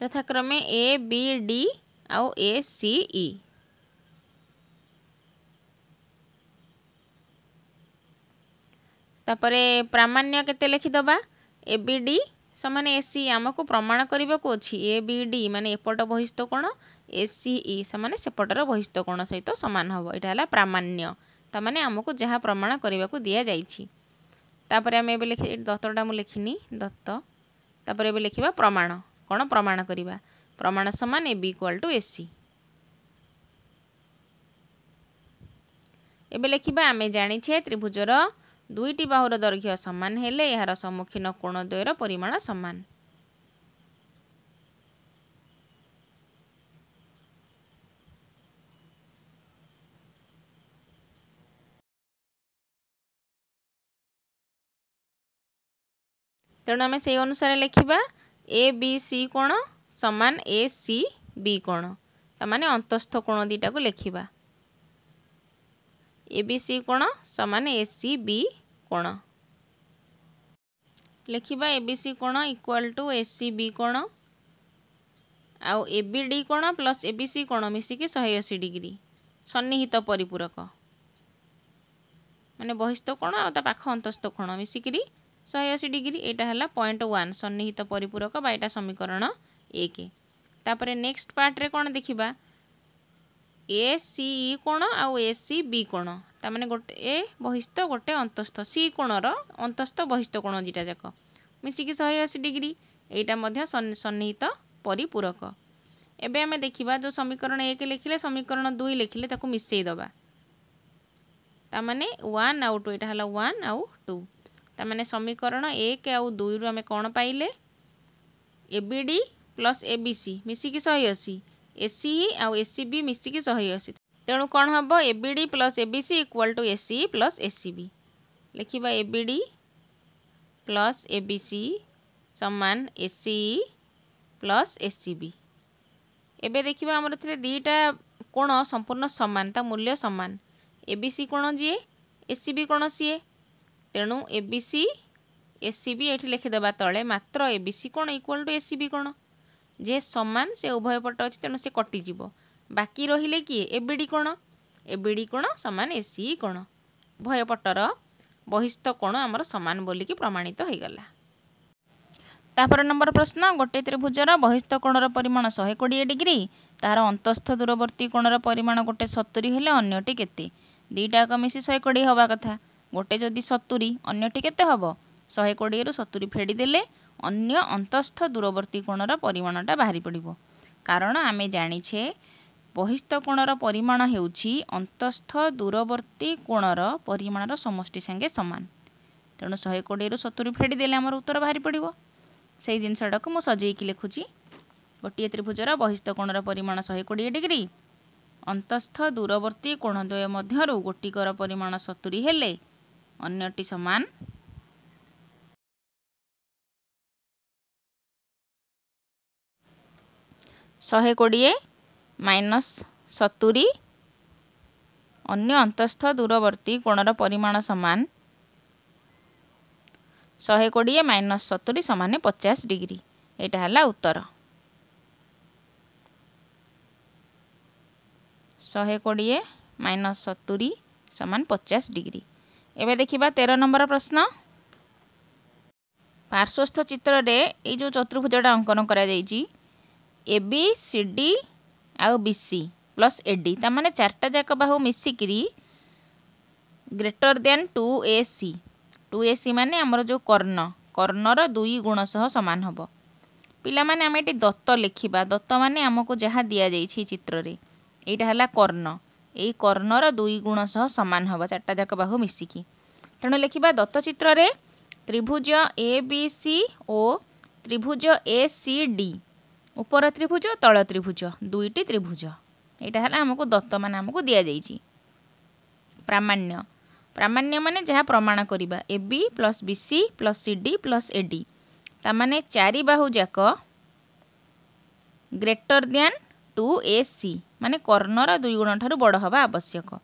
Speaker 1: यथाक्रमे ABD आ ACE। तापरे प्रामाण्य केते लिखि दबा ABD समान AC आमको प्रमाण करबा को अछि ABD माने एपट बहिस्थ कोण ACE समान सेपटर बहिस्थ कोण सहित समान हबो एटा हला प्रामाण्य ता माने हमको जहा प्रमाण करबा को दिया जाइछि। तापरे हम एबे लिखि दत्तटा मु लिखिनी दत्त तापरे एबे लिखिबा प्रमाण कोण प्रमाण करबा प्रमाण समान AB = AC। एबे लिखिबा आमे जानि छे त्रिभुजर दुईटी बाहुर दैर्घ्य समान हेले यार सम्मुखीन कोण द्वयर परिमाण समान। तेणु आमे से अनुसार लिखिबा ABC कोण समान ACB कोण ता माने अंतस्थ कोण दीटा को लिखिबा ABC कोण समान ACB कोण लिखिबा ABC कोण = ACB कोण आ ABD कोण प्लस ABC कोण मिसिकी 180 डिग्री सन्निहित परिपूरक माने बहिस्थ कोण आ ता पाख अंतस्थ कोण मिसिकी 180 डिग्री एटा हला 0.1 सन्निहित परिपूरक बा एटा समीकरण 1। तापरे नेक्स्ट पार्ट रे कोण देखिबा ACE कोण आ ACB कोण ता माने गोटे बहिस्थ गोटे अंतस्थ सी कोण रो अंतस्थ बहिस्थ कोण जीटा जाक मिसिकी 180 डिग्री एटा मध्य सन्निहित परिपूरक। एबे हमें देखिबा जो समीकरण 1 लिखिले समीकरण 2 लिखिले ताकू मिसेई दबा ता माने 1 आउ 2 एटा हला 1 आउ 2 ता माने समीकरण 1 आउ 2 रु हमें कोण पाइले ABD प्लस ABC मिसिकी 180 ACE आउ ACB मिसिकी 180 तेणु कौन हम ABD plus ABC = ACE plus ACB लिखिबा ABD plus ABC समान ACE प्लस ACB। एबे देखिबा हमर थरे दीटा कोण संपूर्ण समान ता मूल्य समान ABC कोण जी ACB कोण सी तेणु ABC ACB एठी लिखि देबा तळे मात्र ABC कोण = ACB कोण जे समान से उभय पट अछि तेणु से कटि जिवो बाकी रहिले कि ABD कोण समान ACE कोण उभय पटर बहिस्थ कोण हमर समान बोली कि प्रमाणित हो गला। तापर नंबर प्रश्न गोटे त्रिभुजर बहिस्थ कोणर परिमाण 120 डिग्री तार अंतस्थ दूरवर्ती कोणर परिमाण गोटे 70 हेले अन्यटी केते दीटाक मिसी 120 हवा कथा गोटे जदि 70 अन्यटी केते हबो 120 रु 70 फेडी देले अन्य अंतस्थ दूरवर्ती कोणर परिमाणटा बाहरी पड़िबो कारण आमे जानि छे बहिस्थ कोणर परिमाण हेउछि अंतस्थ दूरवर्ती कोणर परिमाणर समष्टि संगे समान तेणु 120 रु 70 फेडी देले हमर उत्तर बाहरी पड़िबो से जिनसटाक मु सजेकी लिखुची गोटे त्रिभुजर बहिस्थ कोणर परिमाण 120 डिग्री अंतस्थ दूरवर्ती कोण द्वय मध्यरु गोटिकर परिमाण 70 हेले अन्यटी समान 120 - 70 अन्य अंतस्थ दूरवर्ती कोणर परिमाण समान 120 माइनस 70 समान 50 डिग्री। यहाँ है उत्तर 120 माइनस 70 समान 50 डिग्री। एवं देखा 13 नंबर प्रश्न। पार्श्वस्थ चित्र रे ये जो चतुर्भुजटा अंकन करा ए बी सी डी आउ B C plus A D तार चार्टा जाक बाहु मिसिकी ग्रेटर देन 2AC 2AC माने आमर जो कर्णर 2 गुण सह सामान हम। पिला माने आम ये दत्त लिखा दत्त माने आमको जहाँ दि जाइए चित्र रे यहाँ है कर्ण यही कर्णर 2 गुण सह सामान हम चार्टा जाक बाहु मिसिकी। तेणु लिखा दत्त चित्र रे त्रिभुज ABC और त्रिभुज ACD ऊपर त्रिभुज तल त्रिभुज दुईटी त्रिभुज यहाँ है आमको दत्त मान आमको दि जाइए। प्रामाण्य प्रामाण्य माने जहाँ प्रमाण करिबा AB plus BC plus CD plus AD तामाने चारि बाहु जाक ग्रेटर देन 2AC माने कर्णर 2 गुण ठारू बड़ हवा आवश्यक।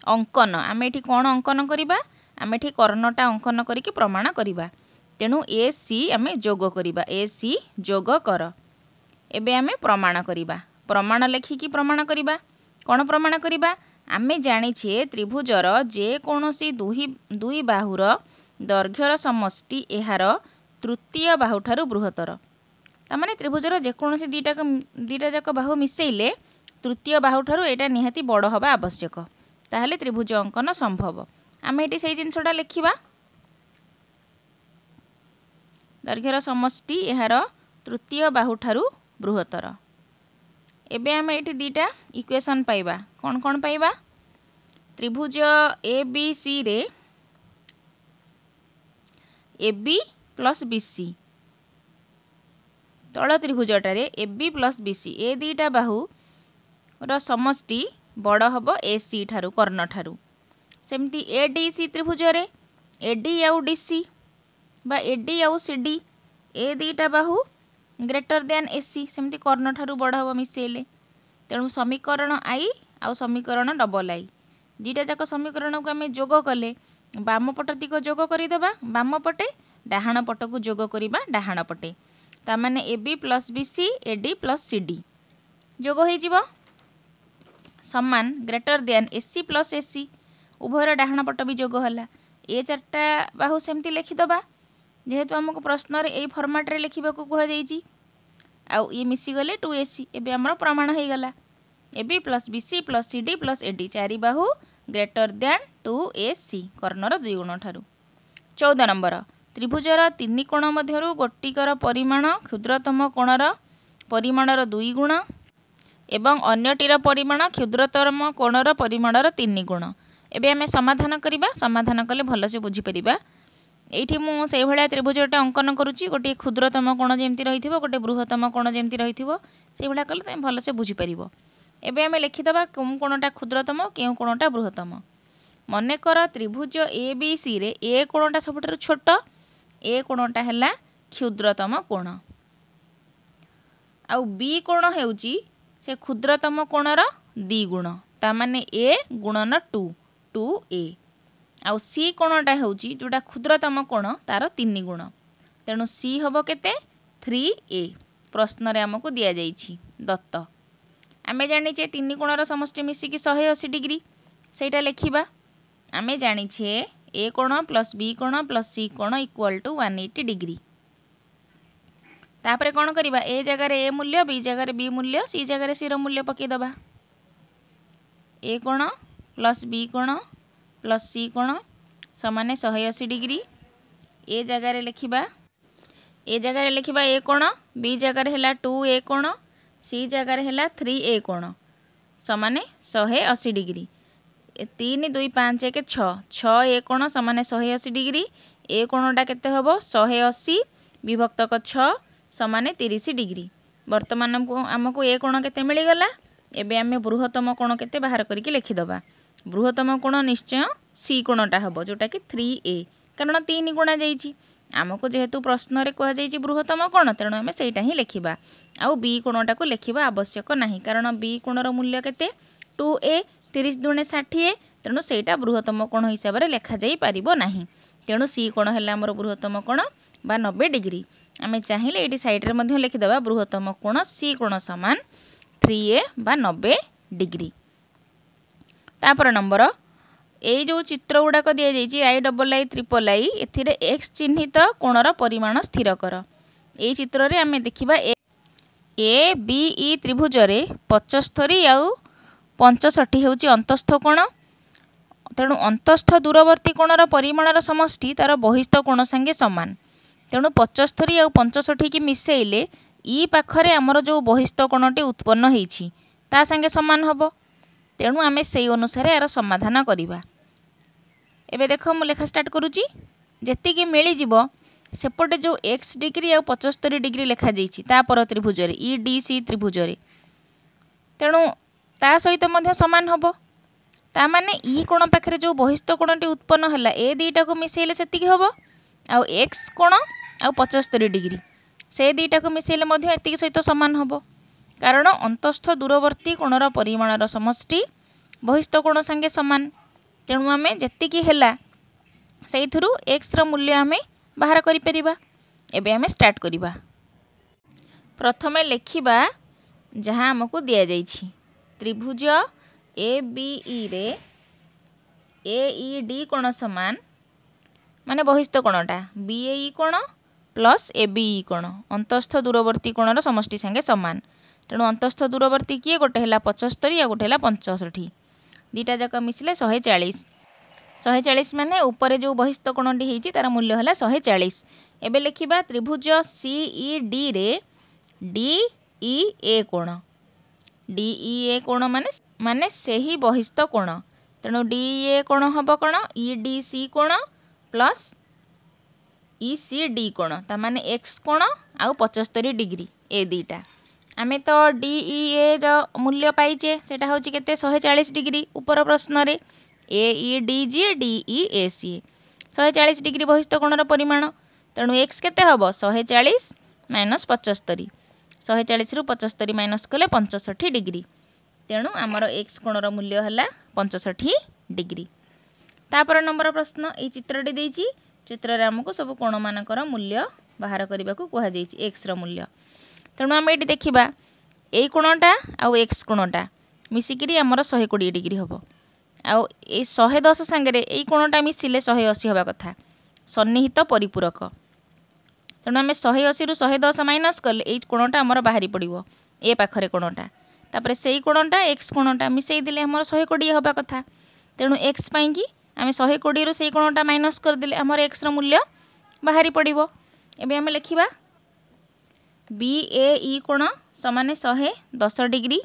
Speaker 1: अंकन आम ये कौन अंकन करिबा आम ये कर्णटा अंकन करिके प्रमाण करिबा तेणु AC आम जोग करिबा AC जोग कर। एबे आमे प्रमाण करिबा प्रमाण लेखिकी प्रमाण करिबा कौन प्रमाण करिबा आमे जानिछे त्रिभुजर जे कोनोसी दुई बाहुर दैर्घ्यर समष्टि एहार तृतीय बाहु ठारू बृहत्तर तामाने त्रिभुजर जेकोसी दीटा जाक बाहु मिसेइले तृतीय बाहु ठारू एटा निहाती बड़ हवा आवश्यक ताहले त्रिभुज अंकन संभव। आमे एटी सेही जिनसटा लिखिबा दैर्घ्यर समष्टि एहार तृतीय बाहु ठारू बृहत्तर। एबे आमे एटी दीटा इक्वेशन पाइबा कौन कौन पाइबा त्रिभुज ABC रे AB प्लस BC तल त्रिभुजटारे AB प्लस BC ए दीटा बाहु र समष्टि बड़ हब AC ठारू कर्ण ठारू। सेमती ADC त्रिभुज रे AD आउ DC बा AD आउ CD ए दीटा बाहु ग्रेटर देन AC सेमती कर्ण ठारू बड़ हब मिसेले तेणु समीकरण I आउ समीकरण डबल I दीटा जाक समीकरण को आम जोग कले बाम पट दिग जोग करदेबा बाम पटे डाहाण पट को जोग करबा डाहाण पटे तामाने AB plus BC AD plus CD जोग हो जिवो समान greater than AC plus AC उभयर डाहाण पट भी जोग होला ए चार्टा बाहु सेमती लिखिदबा जेहेतु आमको प्रश्न रे ए फॉर्मेट रे लिखिबा को कह जाइछि आउ ये मिसी गले 2AC एबे हमर प्रमाण हो गला AB plus BC plus CD plus AD चारि बाहु ग्रेटर देन 2AC कर्णर 2 गुण ठारू। 14 नंबर त्रिभुजर 3 कोण मध्यरु गोटिकर परिमाण क्षुद्रतम कोणर परिमाणर 2 गुण एवं अन्यटीर परिमाण क्षुद्रतम कोणर परिमाणर 3 गुण। एबे आमे समाधान करिबा समाधान कले भलसे बुझी परिबा। एठी मु से भलिया त्रिभुजटा अंकन करूची गोटे क्षुद्रतम कोण जेमती रहिथिबो गोटे बृहत्तम कोण जेमती रहिथिबो से भलिया कले तमे भलसे बुझी परिबो। एबे आमे लिखिदबा कोन कोणटा क्षुद्रतम केउ कोणटा बृहत्तम। मनेकर त्रिभुज ABC रे ए कोणटा सबठारु छोट ए कोणटा हैला क्षुद्रतम कोण आउ B कोण हेउची से क्षुद्रतम कोणर 2 गुण ता माने A गुणन 2A आउ C कोणटा हेउची जोटा क्षुद्रतम कोण तार 3 गुण तेणु C हबो केते 3A प्रश्न रे हमको दिया जाइछि दत्त। आमे जानिछे 3 कोणर समष्टि मिसिकी 180 डिग्री सेटा लिखिबा आमे जानिछे A कोण प्लस B कोण प्लस C कोण इक्वल टू 180 डिग्री। तापरे कोण करिबा ए जगह रे A मूल्य B जगह रे B मूल्य C जगह रे C रो मूल्य पके दबा A कोण प्लस B कोण प्लस C कोण समान 180 डिग्री। ए जगह रे लिखिबा A कोण B जगह रे हैला 2A कोण C जगह रे हैला 3A कोण समान 180 डिग्री। 3 2 5 1 6 A कोण समान 180 डिग्री। ए कोणटा केते हबो 180 विभक्त 6 समान 30 डिग्री। वर्तमान हमको ए कोण केते मिली गला एबे आमे बृहत्तम कोण केते बाहर करके लिखिदबा। बृहत्तम कोण निश्चय C कोणटा हबो जोटा कि 3A कारण 3 गुणा जाइछि आमको जेहेतु प्रश्न रे कह जाइछि बृहत्तम कोण तेणु आमे सेटा ही लिखिबा। आउ B कोणटा को लिखिबा आवश्यक नाही कारण B कोणर मूल्य केते 2A 30 दुणे 60 तेणु सेटा बृहत्तम कोण हिसाब से लेखा जाई पारिबो नाही। तेणु सी कोण है आमर बृहत्तम कोण बा 90 डिग्री। आम चाहिए ये सैड्रे लिखिदेवा बृहत्तम कोण सी कोण समान 3a बा 90 डिग्री। तापर नंबर ये जो चित्र गुड़ाक दि जाइए I double I triple I एथिरे एक्स चिन्हित कोणर परिमाण स्थिर कर। ये चित्र रे आमे देखिबा ए बी ई त्रिभुज रे 75 आउ 65 होची अंतस्थ कोण। तेणु अंतस्थ दूरवर्ती कोणर परिमाणर समष्टि तार बहिस्थ कोण संगे समान। तेणु 75 आउ 65 की मिसेइले ई पाखरे आमर जो बहिस्थ कोणटी उत्पन्न होईछि ता संगे समान हबो। तेणु आमे सेई अनुसार यार समाधान करिबा। एबे देखो मु लेखा स्टार्ट करूची। जेति कि मिली जिवो सेपटे जो x डिग्री आ 75 डिग्री लेखा जाइछि ता पर त्रिभुज रे ई डी सी त्रिभुज रे तेणु ता सहित मध्य समान हबो। ता माने ई कोण पाखरे जो बहिस्थ कोणटी उत्पन्न हला ए दुईटा को मिसेइले सेतिकी हबो आ x कोण आ 75 डिग्री से दुईटा को मिसेइले मध्य एतिकी सहित समान हबो। कारण अंतस्थ दूरवर्ती कोणर परिमाणर समष्टि बहिस्थ कोण संगे समान। तेणु आमे जेतिकी हेला सेइथुरु x र मूल्य आमे बाहर करि परिबा। एबे आमे स्टार्ट करिबा। प्रथमे लेखिबा जहाँ हमको दिया जाइछि त्रिभुज ए बी ई रे ए ई डी कोण समान माने बहिस्थ कोणटा बी ए ई कोण प्लस ए बी ई कोण अंतस्थ दूरवर्ती कोणर समष्टि संगे समान। तेणु अंतस्थ दूरवर्ती किए गोटे है 75 आ गोटे है 65 दुईटा जाक मिसिले 140। 140 माने ऊपर जो बहिस्थ कोणटी होईछि तार मूल्य है 140। एबे लिखिबा त्रिभुज सी ई डी रे डी ई ए कोण। डी ई ए कोण माने सेही बहिस्थ कोण। तेणु डी ए कोण हबो कोण ई डी सी कोण प्लस ई सी डी कोण ता माने एक्स कोण आ 75 डिग्री ए दुईटा। आमे तो डी ई ए जो मूल्य पाइचे सेटा होची केते 140 डिग्री ऊपर प्रश्न रे A E D G D E A C 140 degree बहिस्थ कोणर परिमाण। तेणु एक्स केते हबो 140 माइनस 75 140 रु 75 माइनस कले 65 डिग्री। तेणु आमर एक्स कोणर मूल्य हला 65 डिग्री। तापर नंबर प्रश्न ए चित्रटी देइछि चित्र रे हमको सब कोण मानकर मूल्य बाहर करबा को कहा जाइछि एक्स र मूल्य। तेणु आम ये देखा ये कोणटा आउ एक्स कोणटा मिसिकी आमर 120 डिग्री हम आउ 110 सांगे ये कोणटा मिसिले 180 हवा कथा सन्निहित परिपूरक। तेणु आम 180 रु 110 माइनस कले ये कोणटा आमर बाहरी पड़ो ए पाखरे कोणटा तापर से कोणटा एक्स कोणटा मिसई देले आमर 120 हवा कथा। तेणु एक्स पाई आम 120 रु से कोणटा माइनस करदे आमर एक्स र मूल्य बाहरी पड़ो। एबे आम लिखिबा बी ए ई कोण समान 110 डिग्री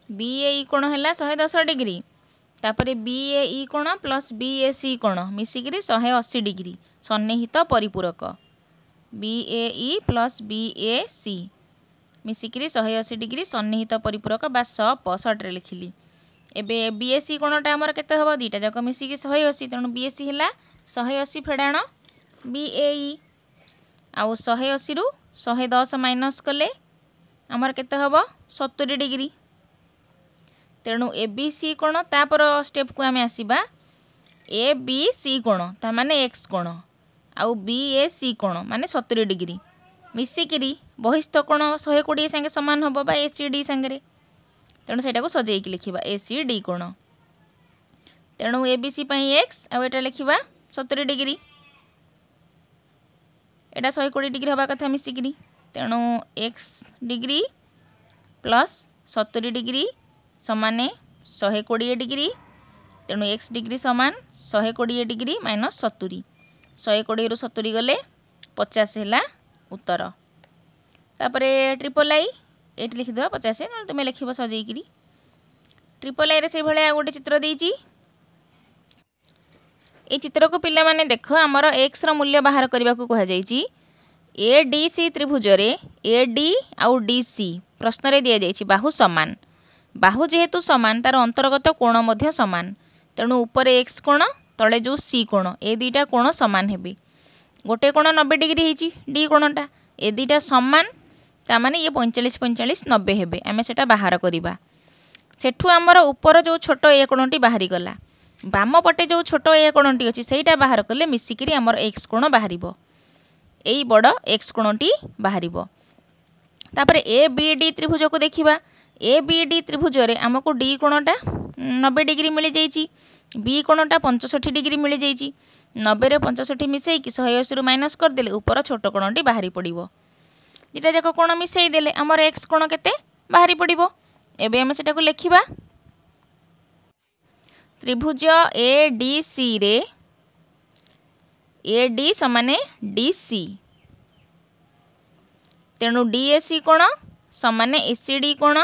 Speaker 1: बी ए ई कोण है 110 डिग्री तापर बी ए ई कोण प्लस बी ए सी कोण मिसिकी 180 डिग्री सन्निहित परिपूरक बी ए ई प्लस बी ए सी मिसिकी 180 डिग्री सन्निहित परिपूरक बा 165 लिखिली। एबे बी ए सी कोणटा आमर केते हबो दुईटा जाक मिसिकी 180 तेणु बी ए सी है 180 फेडाण बी ए ई आउ 180 रु 110 माइनस कले आमर केते हबो 70 डिग्री। तेणु ए बी सी कोण तापर स्टेप को आमे आसीबा ए बी सी कोण ता माने एक्स कोण आउ बी ए सी कोण माने 70 डिग्री मिसिकी बहिस्थ कोण 120 संगे समान हबो बा ए सी डी संगे। तेणु सेटा को सजेई कि लिखिबा ए सी डी कोण। तेणु ए बी सी पई एक्स आ एटा लिखिबा 70 डिग्री एटा 120 डिग्री हवा कथा मिसिकी। तेणु एक्स डिग्री प्लस 70 डिग्री समान 120 डिग्री। तेणु एक्स डिग्री समान 120 डिग्री माइनस 70 120 रु 70 गले 50 है उत्तर। तापर ट्रिपल आई ये लिखिदेवा 50 ना तुम्हें लिख सजेकरी ट्रिपल आई से भाया गोटे चित्र देती ये चित्र को पिला माने देख आमर एक्स र मूल्य बाहर करने को कहुई ए डी सी त्रिभुज रे ए डी आउ डी सी प्रश्न रे दिया जाइछि बाहु समान बाहु जेहेतु समान तार अंतर्गत कोण मध्य समान तेणु ऊपर एक्स कोण तले जो सी कोण ए दुईटा कोण समान हेबे गोटे कोण 90 डिग्री होइछि डी कोणटा ए दुईटा समान तामाने ये 45 45 90 हेबे आमे सेटा बाहर करिबा सेठू आमर ऊपर जो छोट ए कोणटी बाहरी गला बाम पटे जो छोट ए कोणटी अच्छी से बाहर कले मिसिकी आमर एक्स कोण बाहर यही बड़ एक्स कोणटी बाहर तापर ए बी डी त्रिभुज को देखा ए बी डी त्रिभुज आमको डी कोणटा 90 डिग्री मिल जाइए बी कोणटा 65 डिग्री मिल जाइए 90 65 मिसेक 180 रु माइनस करदे ऊपर छोट कोणटी बाहरी पड़ो दुटा जाक कोण मिसेदेले आमर एक्स कोण केते बाहरी पड़ो एबे आम सेटा को लिखिबा त्रिभुज ए डी सी रे ए डी समाने डी सी तेणु डी ए सी कोण समाने ए सी डी कोण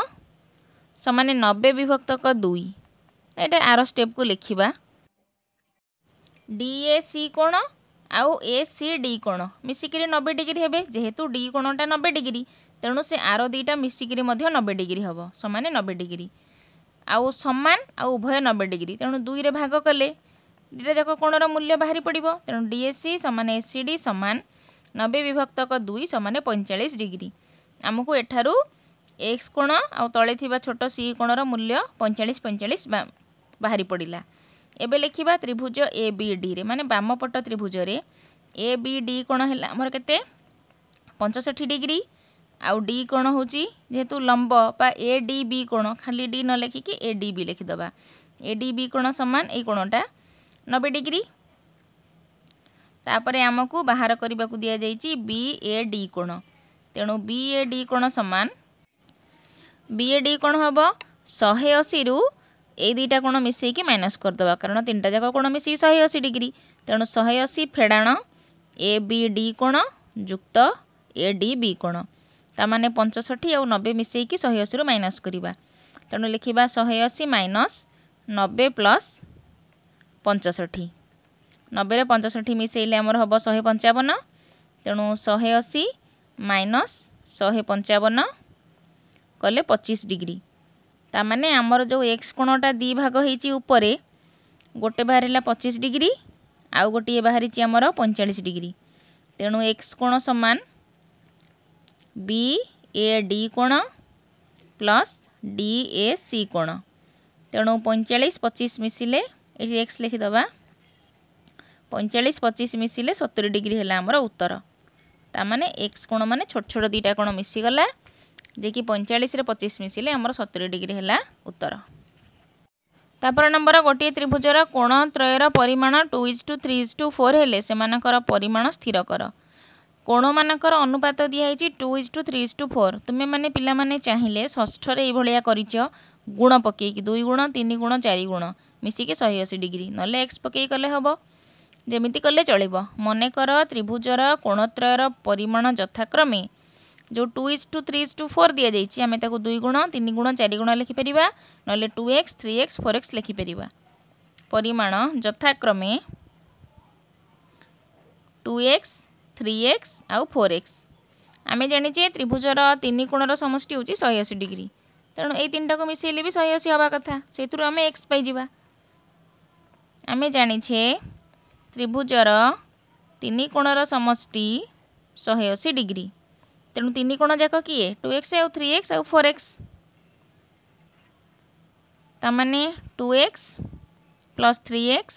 Speaker 1: समाने 90 विभक्तक 2 एटा आर स्टेप को लिखिबा डी ए सी कोण आउ ए सी डी कोण मिसिकी 90 डिग्री हेबे जेहेतु डी कोणटा 90 डिग्री तेणु से आर दुईटा मिसिकी 90 डिग्री हम समाने 90 डिग्री आउ समान आउ उभय 90 डिग्री तेणु 2 रे भाग कले दुटा जाक कोणर मूल्य बाहरी पड़ो तेणु डीएसी समान एसीडी समान 90 विभक्तक 2 समान 45 डिग्री आमको एठारू एक्स कोण आउ तले थिबा छोट सी कोणर मूल्य 45 45 बाहरी पड़िला एबे लिखिबा त्रिभुज ए बी डी रे माने बाम पट त्रिभुज रे ए बी डी कोण हैला हमर केते 65 डिग्री आउ डी कोण होची जेहेतु लंब पा ए डी बी कोण खाली डी न लिखिकी ए डी बी लिखिदबा ए डी बी कोण समान ए कोणटा 90 डिग्री तापरे आमको बाहर करने को दिया जाइए बी ए डी कोण तेणु बी ए डी कोण समान बी ए डी कोण हम 180 रु ए दुईटा कोण मिसेकी माइनस करदे कारण 3टा जाक कोण मिसी 180 डिग्री तेणु 180 फेड़ाण ए बी डी कोण जुक्त ए डी बी कोण तामाने 65 आउ 90 मिसेकी 180 रु माइनस करवा तेणु लिखिबा 180 माइनस 90 प्लस 65 90 65 मिसेले आमर हम 155 तेणु 180 माइनस 155 कले 25 डिग्री तामाने आमर जो एक्स कोणटा दी भाग होईची ऊपरे गोटे बाहर 25 डिग्री आउ गोटे बाहरी आमर 45 डिग्री तेणु एक्स कोण समान बी ए डी कोण प्लस डी ए सी कोण तेणु 45 25 मिसिले ये एक्स लिखिदबा 45 25 मिसिले 70 डिग्री है आमर उत्तर तामाने एक्स कोण माने छोट छोट दुईटा कोण मिसीगला जे कि 45 रे 25 मिसिले आमर 70 डिग्री है उत्तर। तापर नंबर गोटे त्रिभुजर कोण त्रयर परिमाण 2:3:4 हेले सेमानकर परिमाण स्थिर कर कोण मानकर अनुपात दिखाई 2:3:4 तुम्हें माने पिला माने चाहिए षष्ठ रे भलिया करिच गुण पकेकी 2 गुण 3 गुण 4 गुण मिसिके 180 डिग्री नले एक्स पकई कले हबो जेमिति कले चलिबो मनेकर त्रिभुजर कोणत्रयर परिमाण यथाक्रमे जो 2:3:4 दिया जाइए आम 2 गुण 3 गुण 4 गुण लिखिपर नले 2x 3x 4x लिखिपर परिमाण यथाक्रमे 2x 3x आउ 4x आम जाने त्रिभुजर 3 कोणर समष्टि हूँ 180 डिग्री तेणु ये 3टा को मिसेले भी 180 हवा कथा से आम एक्स पाइबा आम जाने त्रिभुजर 3 कोणर समष्टि 180 डिग्री तेणु 3 कोण जाक किए 2x आउ 3x आउ 4x तामाने 2x plus 3x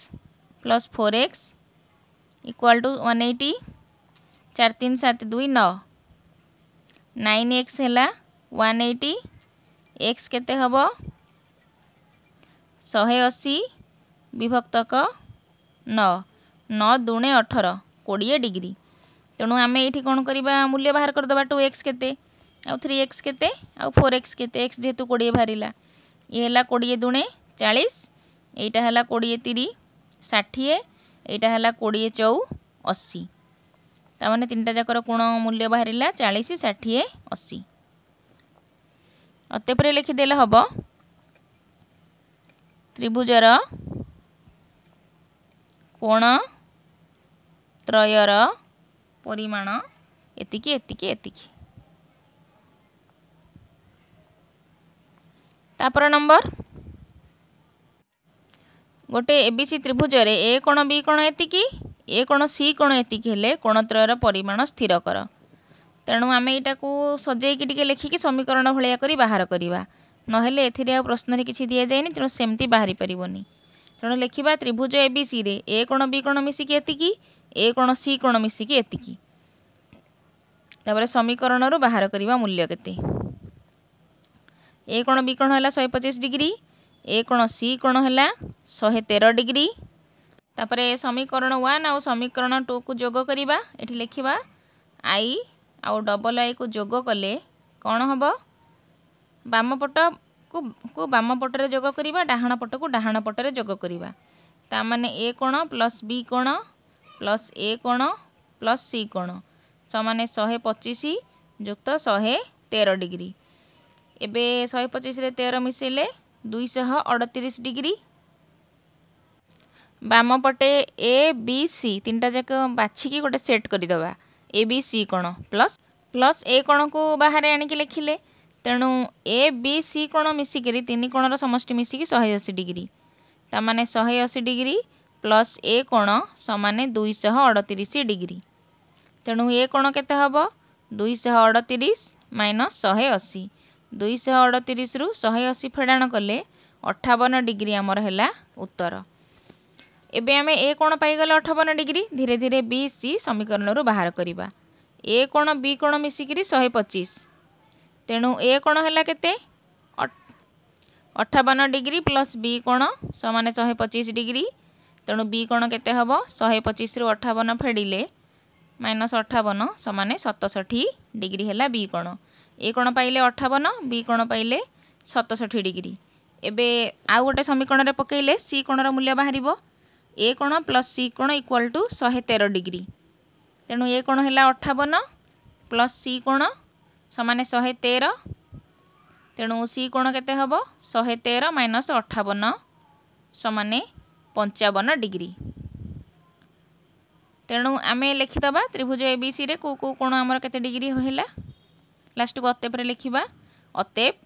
Speaker 1: plus 4x equal to 180 4 3 7 2 9 9x है 180 x केते हबो 180 विभक्तक 9 9 दूणे 18 20 डिग्री तेणु आम ये कौन करवा मूल्य बाहर करदे 2x केते आउ 3x केते आउ 4x केते x जेहेतु 20 बाहर ये है 20 दूणे 40 यहीटा है 20 3 60 यहीटा है 20 4 80 तामाने 3टा जाकर कोण मूल्य बाहर 40 60 80 अतपर लिखिदेले हम त्रिभुजर कोण त्रयर परिमाण एतिकी एतिकी एतिकी तापर नंबर गोटे एबीसी त्रिभुज रे ए कोण बी कोण एतिकी ए कोण सी कोण एतिकी हेले कोणत्रयर परिमाण स्थिर कर तेणु आम यहाँ सजेकी टिके लिखिकी समीकरण भाया करी बाहर करवा नहेले एथिरे आ प्रश्न किसी दि जाए तेणु सेमती बाहरी पारिबनी। तेणु लिखा त्रिभुज एबीसी रे ए कोण बी कोण मिसिकी एतिकी, ए कोण सी कोण मिसिकी एतिकी। तापर समीकरण रू बाहर करवा मूल्य केते। ए कोण बी कोण है 125 डिग्री, ए कोण सी कोण है 113 डिग्री। तापर समीकरण 1 आउ समीकरण 2 को जोग करवा। एठी लिखा आई आउ डबल आई को जोग कले कौन हम, बाम पट को बाम पटरे जोग करवा, डाहाण पट को डाहाण पटरे जोग करवा। ता माने ए कोण प्लस बी कोण प्लस ए कोण प्लस सी कोण समान 125 युक्त 113 डिग्री। एबे 125 रे 13 मिसेले 238 डिग्री। बाम पटे ए बी सी तीनटा जाक बाछिकी गोटे सेट करदेवा। ए बी सी कोण प्लस प्लस ए कोण को बाहर आणिकी लिखिले, तेणु ए बी सी कोण मिसिकी तीन कोणर समष्टि मिसिकी 180 डिग्री। तामाने 180 डिग्री प्लस ए कोण समान 238 डिग्री। तेणु ए कोण केते हबो 238 माइनस 180। 238 रु 180 फेडाण कले 58 डिग्री आमर हैला उत्तर। एबे आमे ए कोण पाइगले 58 डिग्री। धीरे धीरे बी सी समीकरण रू बाहर करवा। ए कोण बी कोण मिसिकी 125, तेणु ए कोण हैला केते 58 डिग्री प्लस बी कोण समान 125 डिग्री। तेणु बी कोण केते हबो 125 रु 58 फेडिले माइनस 58 समान 67 डिग्री हैला बी कोण। ए कोण पाइले 58, बी कोण पाइले 67 डिग्री। एबे आउ गोटे समीकरण रे पकेइले सी कोणर मूल्य बाहरिबो। ए कोण प्लस सी कोण इक्वल टू 113 डिग्री। तेणु ए कोण हैला 58 प्लस सी कोण समान 113। तेणु सी कोण केते हबो 113 माइनस 58 समान 55 डिग्री। तेणु आमे लिखिदबा त्रिभुज एबीसी रे को कोण आमर केते डिग्री हैला। लास्ट को अतेप रे लिखिबा। अतेप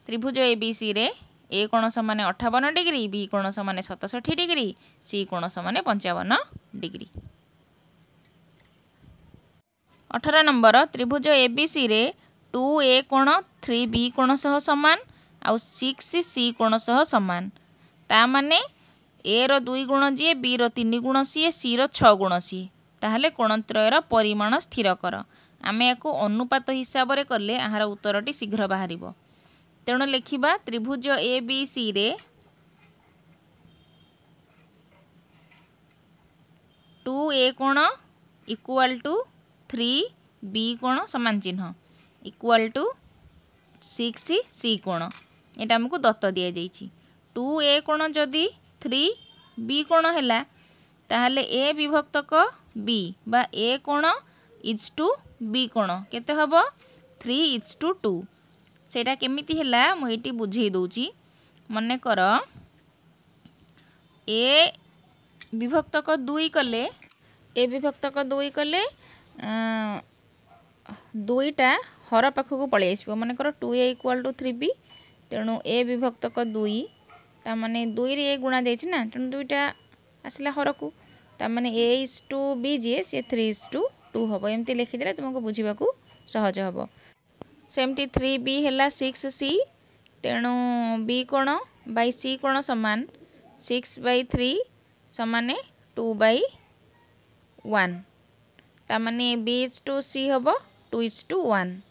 Speaker 1: त्रिभुज एबीसी रे ए कोण समान 58 डिग्री, बी कोण समान 67 डिग्री, सी कोण समान 55 डिग्री। 18 नंबर त्रिभुज एबीसी रे 2a कोण 3b कोण सह समान आउ 6c कोण सह समान। ता माने ए रो 2 गुण जी, बी रो 3 गुण सी, सी रो 6 गुण सी। ताहले कोणत्रयर परिमाण स्थिर कर। आमे याको अनुपात हिसाब रे करले आहार उत्तरटी शीघ्र बाहरिबो। तेणु लिखिबा त्रिभुज एबीसी रे 2a कोण इक्वल टू 3b कोण समान चिन्ह इक्वल टू 6c कोण। एटा हमको दत्त दिया जाइछि। 2a कोण जदि 3b कोण हैला ताहले a विभक्तक b बा a कोण इज टू b कोण केते हबो 3:2। सेटा केमिति हैला मु एटी बुझेई दउची। मने कर ए विभक्तक 2 कले ए विभक्तक 2 कले दुईटा हर पाखक पलि आसो। मन कर 2a इक्वल टू 3b। तेणु ए विभक्तक 2 ता माने 2 रे ए गुणा जाइछि ना, तेणु दुईटा आसला हर को ता माने a:b जे से 3:2 हबो। एमती लिखिदेले तुमको बुझिबा को सहज हबो। सेमती 3b हैला 6c। तेणु b कोण बाई c कोण समान 6/3 समान 2/1। ता माने b is to c हबो 2:1।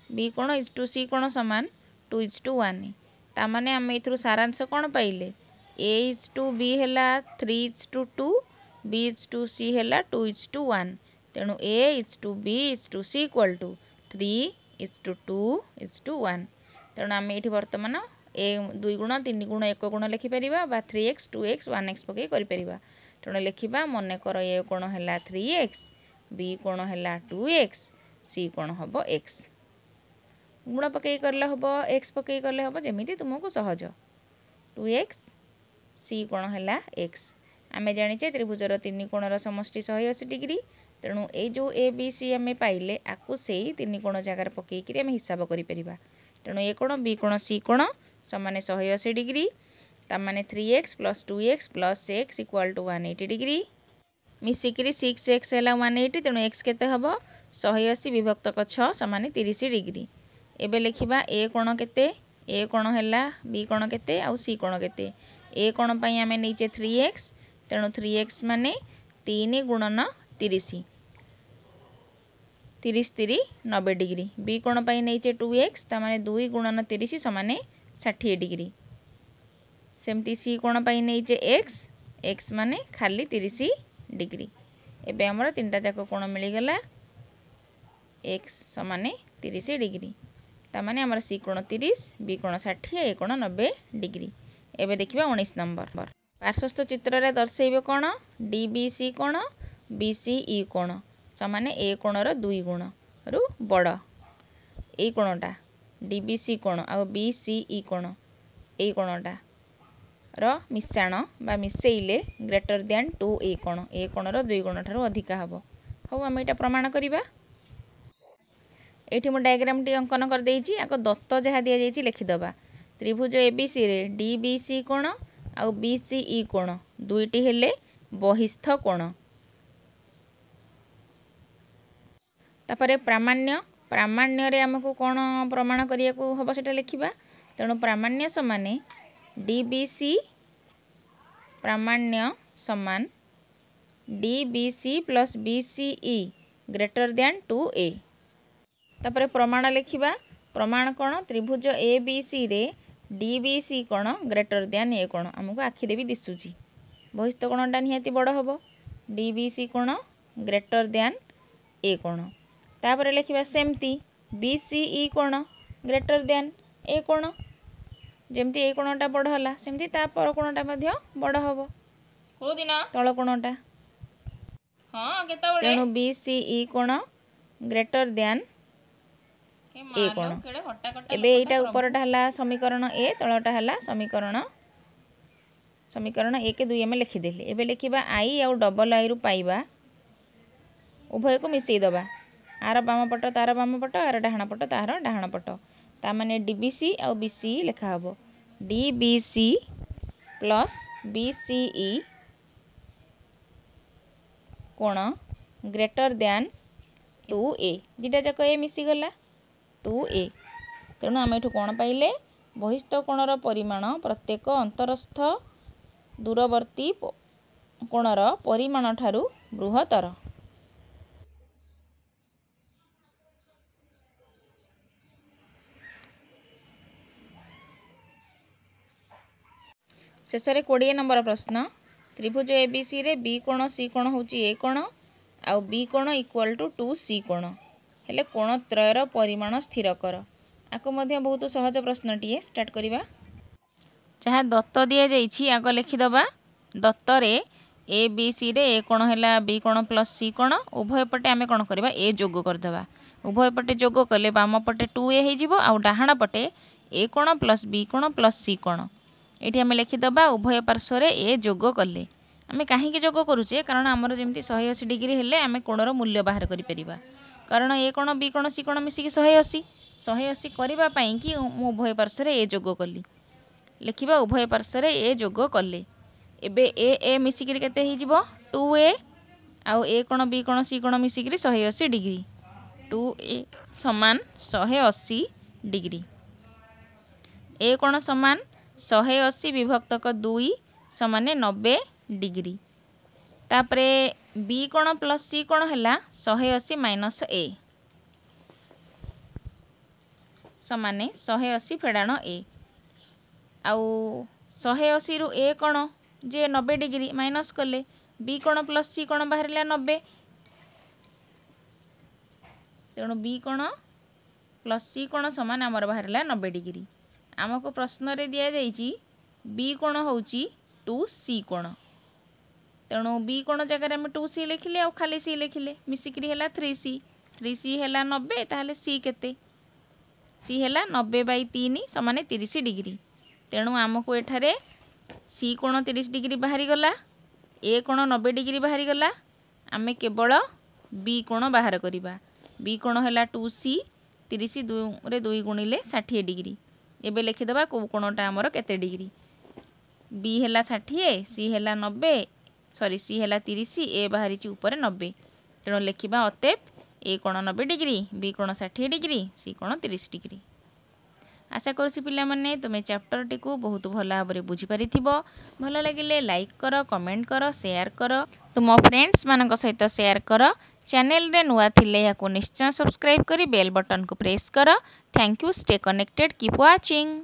Speaker 1: b कोण is to c कोण समान 2:1। ता माने हम एथरु सारांश कोण पाइले a is to b हैला 3:2, b is to c हैला 2:1। तेणु a is to b is to c equal to 3:2:1। तेणु आम ये बर्तमान ए 2 गुण 3 गुण 1 गुण लिखिपर बा 3x 2x 1x पकई कर। तेणु लिखा मन कर ए कोण है 3x, बी कोण है 2x, सी कोण हम x। गुण पकई करले हम x पकई करले हम जमी तुमको सहज 2x सी कोण है x। आम जाचे त्रिभुजर 3 कोणर समष्टि 180 डिग्री। तेणु ये जो ए बी सी आम पाइले आपको से 3 कोण जगार पकईकि आम हिसाब करा। तेणु ए कोण बी कोण सी कोण समान 180 डिग्री। ताने 3x plus 2x plus x equal to 180 degree मिसिकी 6x है 180। तेणु x केते हम 180 विभक्तक 6 समान 30 डिग्री। एबे लिखिबा ए कोण केते ए कोण है बी कोण केते आउ सी कोण केते ए कोण पई आमे नैचे 3x तेणु 3x माने 3 गुणन 30 30 3 90 डिग्री बी कोण पई नैचे 2x ता माने 2 गुणन 30 समान 60 डिग्री सेमती सी कोण पई नैचे x माने खाली 30 डिग्री एबे हमर तीनटा जाक कोण मिली गला x समान 30 डिग्री ता माने हमर सी कोण 30 बी कोण 60 ए कोण 90 डिग्री एबे देखिबा 19 नंबर पार्श्वस्थ चित्र रे दर्शैबे कोण DBC कोण BCE कोण समान ए कोणर 2 गुण रु बड़ ए कोणटा DBC कोण आ BCE कोण ए कोणटा र मिश्रण बा मिसेइले ग्रेटर दैन 2a कोण ए कोणर 2 गुण ठारू अधिका हबो हौ हम एटा प्रमाण करिबा एठी मो डायग्राम टी अंकन कर देइची आको दत्त जहा दिया जाइची लिखि दबा त्रिभुज ABC रे DBC कोण आ BCE कोण दुईटी हेले बहिस्थ कोण तापरे प्रामाण्य रे हमको कोण प्रमाण करिया को हबो सेटा लिखिबा तेणु प्रामाण्य समान DBC प्रामाण्य समान DBC plus BCE greater than 2a तापरे प्रमाण लिखिबा प्रमाण कोण त्रिभुज ABC रे DBC कोण ग्रेटर दैन ए कोण हमको आखि देबी दिसुची बहिस्थ कोणटा निहाती बड़ हबो DBC कोण ग्रेटर दैन ए कोण तापरे लिखिबा सेमती BCE कोण ग्रेटर दैन ए कोण जेमती ए कोणटा बड़ हला सेमती ता पर कोणटा मध्ये बड़ हबो हो दिना तळ कोणटा हां केता बळे तेनु BCE कोण ग्रेटर दैन ए कोण एबे एटा ऊपरटा हला समीकरण ए तळटा हला समीकरण 1 2 एमे लिखि देले एबे लिखिबा i आ डबल i रु पाइबा उभय को मिसेई दबा आर बाम पट तार बाम पट आर डाहण पट तार डाहण पट ता माने DBC आ BCE लिखा हबो DBC प्लस BCE कोण ग्रेटर दैन 2a दिटा जाक ए मिसी गला 2a तेणु आम एठू कोण पाइले बहिस्थ कोणर परिमाण प्रत्येक अंतरस्थ दूरवर्ती कोणर परिमाण ठारू बृहत्तर शेष 20 नंबर प्रश्न त्रिभुज ABC रे B कोण C कोण होची A कोण आउ B कोण इक्वल टू 2C कोण हेले कोण त्रयर परिमाण स्थिर कर आको मध्य बहुत सहज प्रश्न टीए स्टार्ट करिबा जहाँ दत्त दिया जाइछि आगो लिखि दबा दत्त रे ABC रे A कोण हैला B कोण प्लस C कोण उभय पटे आमे कोण करबा A जोग कर दबा उभय पटे जोग कले बाम पटे 2A हे जिवो आ डाहाण पटे A कोण प्लस B कोण प्लस C कोण एठी आमे लिखि दबा उभय पार्श्व रे A जोग कले आमे काहे के जोग करूचे कारण हमर जेमति 180 डिग्री हेले आमे कोणर मूल्य बाहर करि परिबा कारण ए कोण बी कोण सी कोण मिसिकी 180 करबा पई कि उभय पार्श्व रे ए जोग कली लिखिबा उभय पार्श्व रे ए जोग कले एबे ए मिसिकी केते हे जिवो 2a आउ ए कोण बी कोण सी कोण मिसिकी 180 डिग्री 2a समान 180 डिग्री ए कोण समान 180 विभक्तक 2 समान 90 डिग्री तापरे बी कोण प्लस सी कोण हैला 180 माइनस ए समान 180 फेडाण ए आउ 180 रु ए कोण जे 90 डिग्री माइनस कले बी कोण प्लस सी कोण बाहरला 90 तेणु बी कोण प्लस सी कोण समान आमर बाहरला 90 डिग्री आमको प्रश्न रे दिया जाइछि बी कोण होउछि 2c कोण तेणु बी कोण जगह में 2c लिखिले आ खाली c लिखिले मिसिकरी हैला 3c हैला 90 ताहले c केते c हैला 90 बाई 3 समान 30 डिग्री तेणु आमको एठारे c कोण 30 डिग्री बाहरी गला a कोण 90 डिग्री बाहरी गला आमे केवल b कोण बाहर करिबा b कोण हैला 2c 30 रे 2 गुणिले 60 डिग्री एबे लिखि दबा को कोणटा हमर केते डिग्री b हैला 60 c हैला 90 सॉरी सी हैला 30 ए बाहरी ऊपर 90 तेणु लिखिबा अतएव ए कोण 90 डिग्री बी कोण 60 डिग्री सी कोण 30 डिग्री आशा करुछि पिलामाने तुमे चैप्टर टी को बहुत भल भाव बुझी पारिथिबो। भल लागिले लाइक कर, कमेंट कर, शेयर कर, तुम फ्रेंड्स मानक सहित शेयर कर। चैनल रे नुआ थिले याको निश्चय सब्सक्राइब करी बेल बटन को प्रेस कर। Thank you, stay connected, keep watching.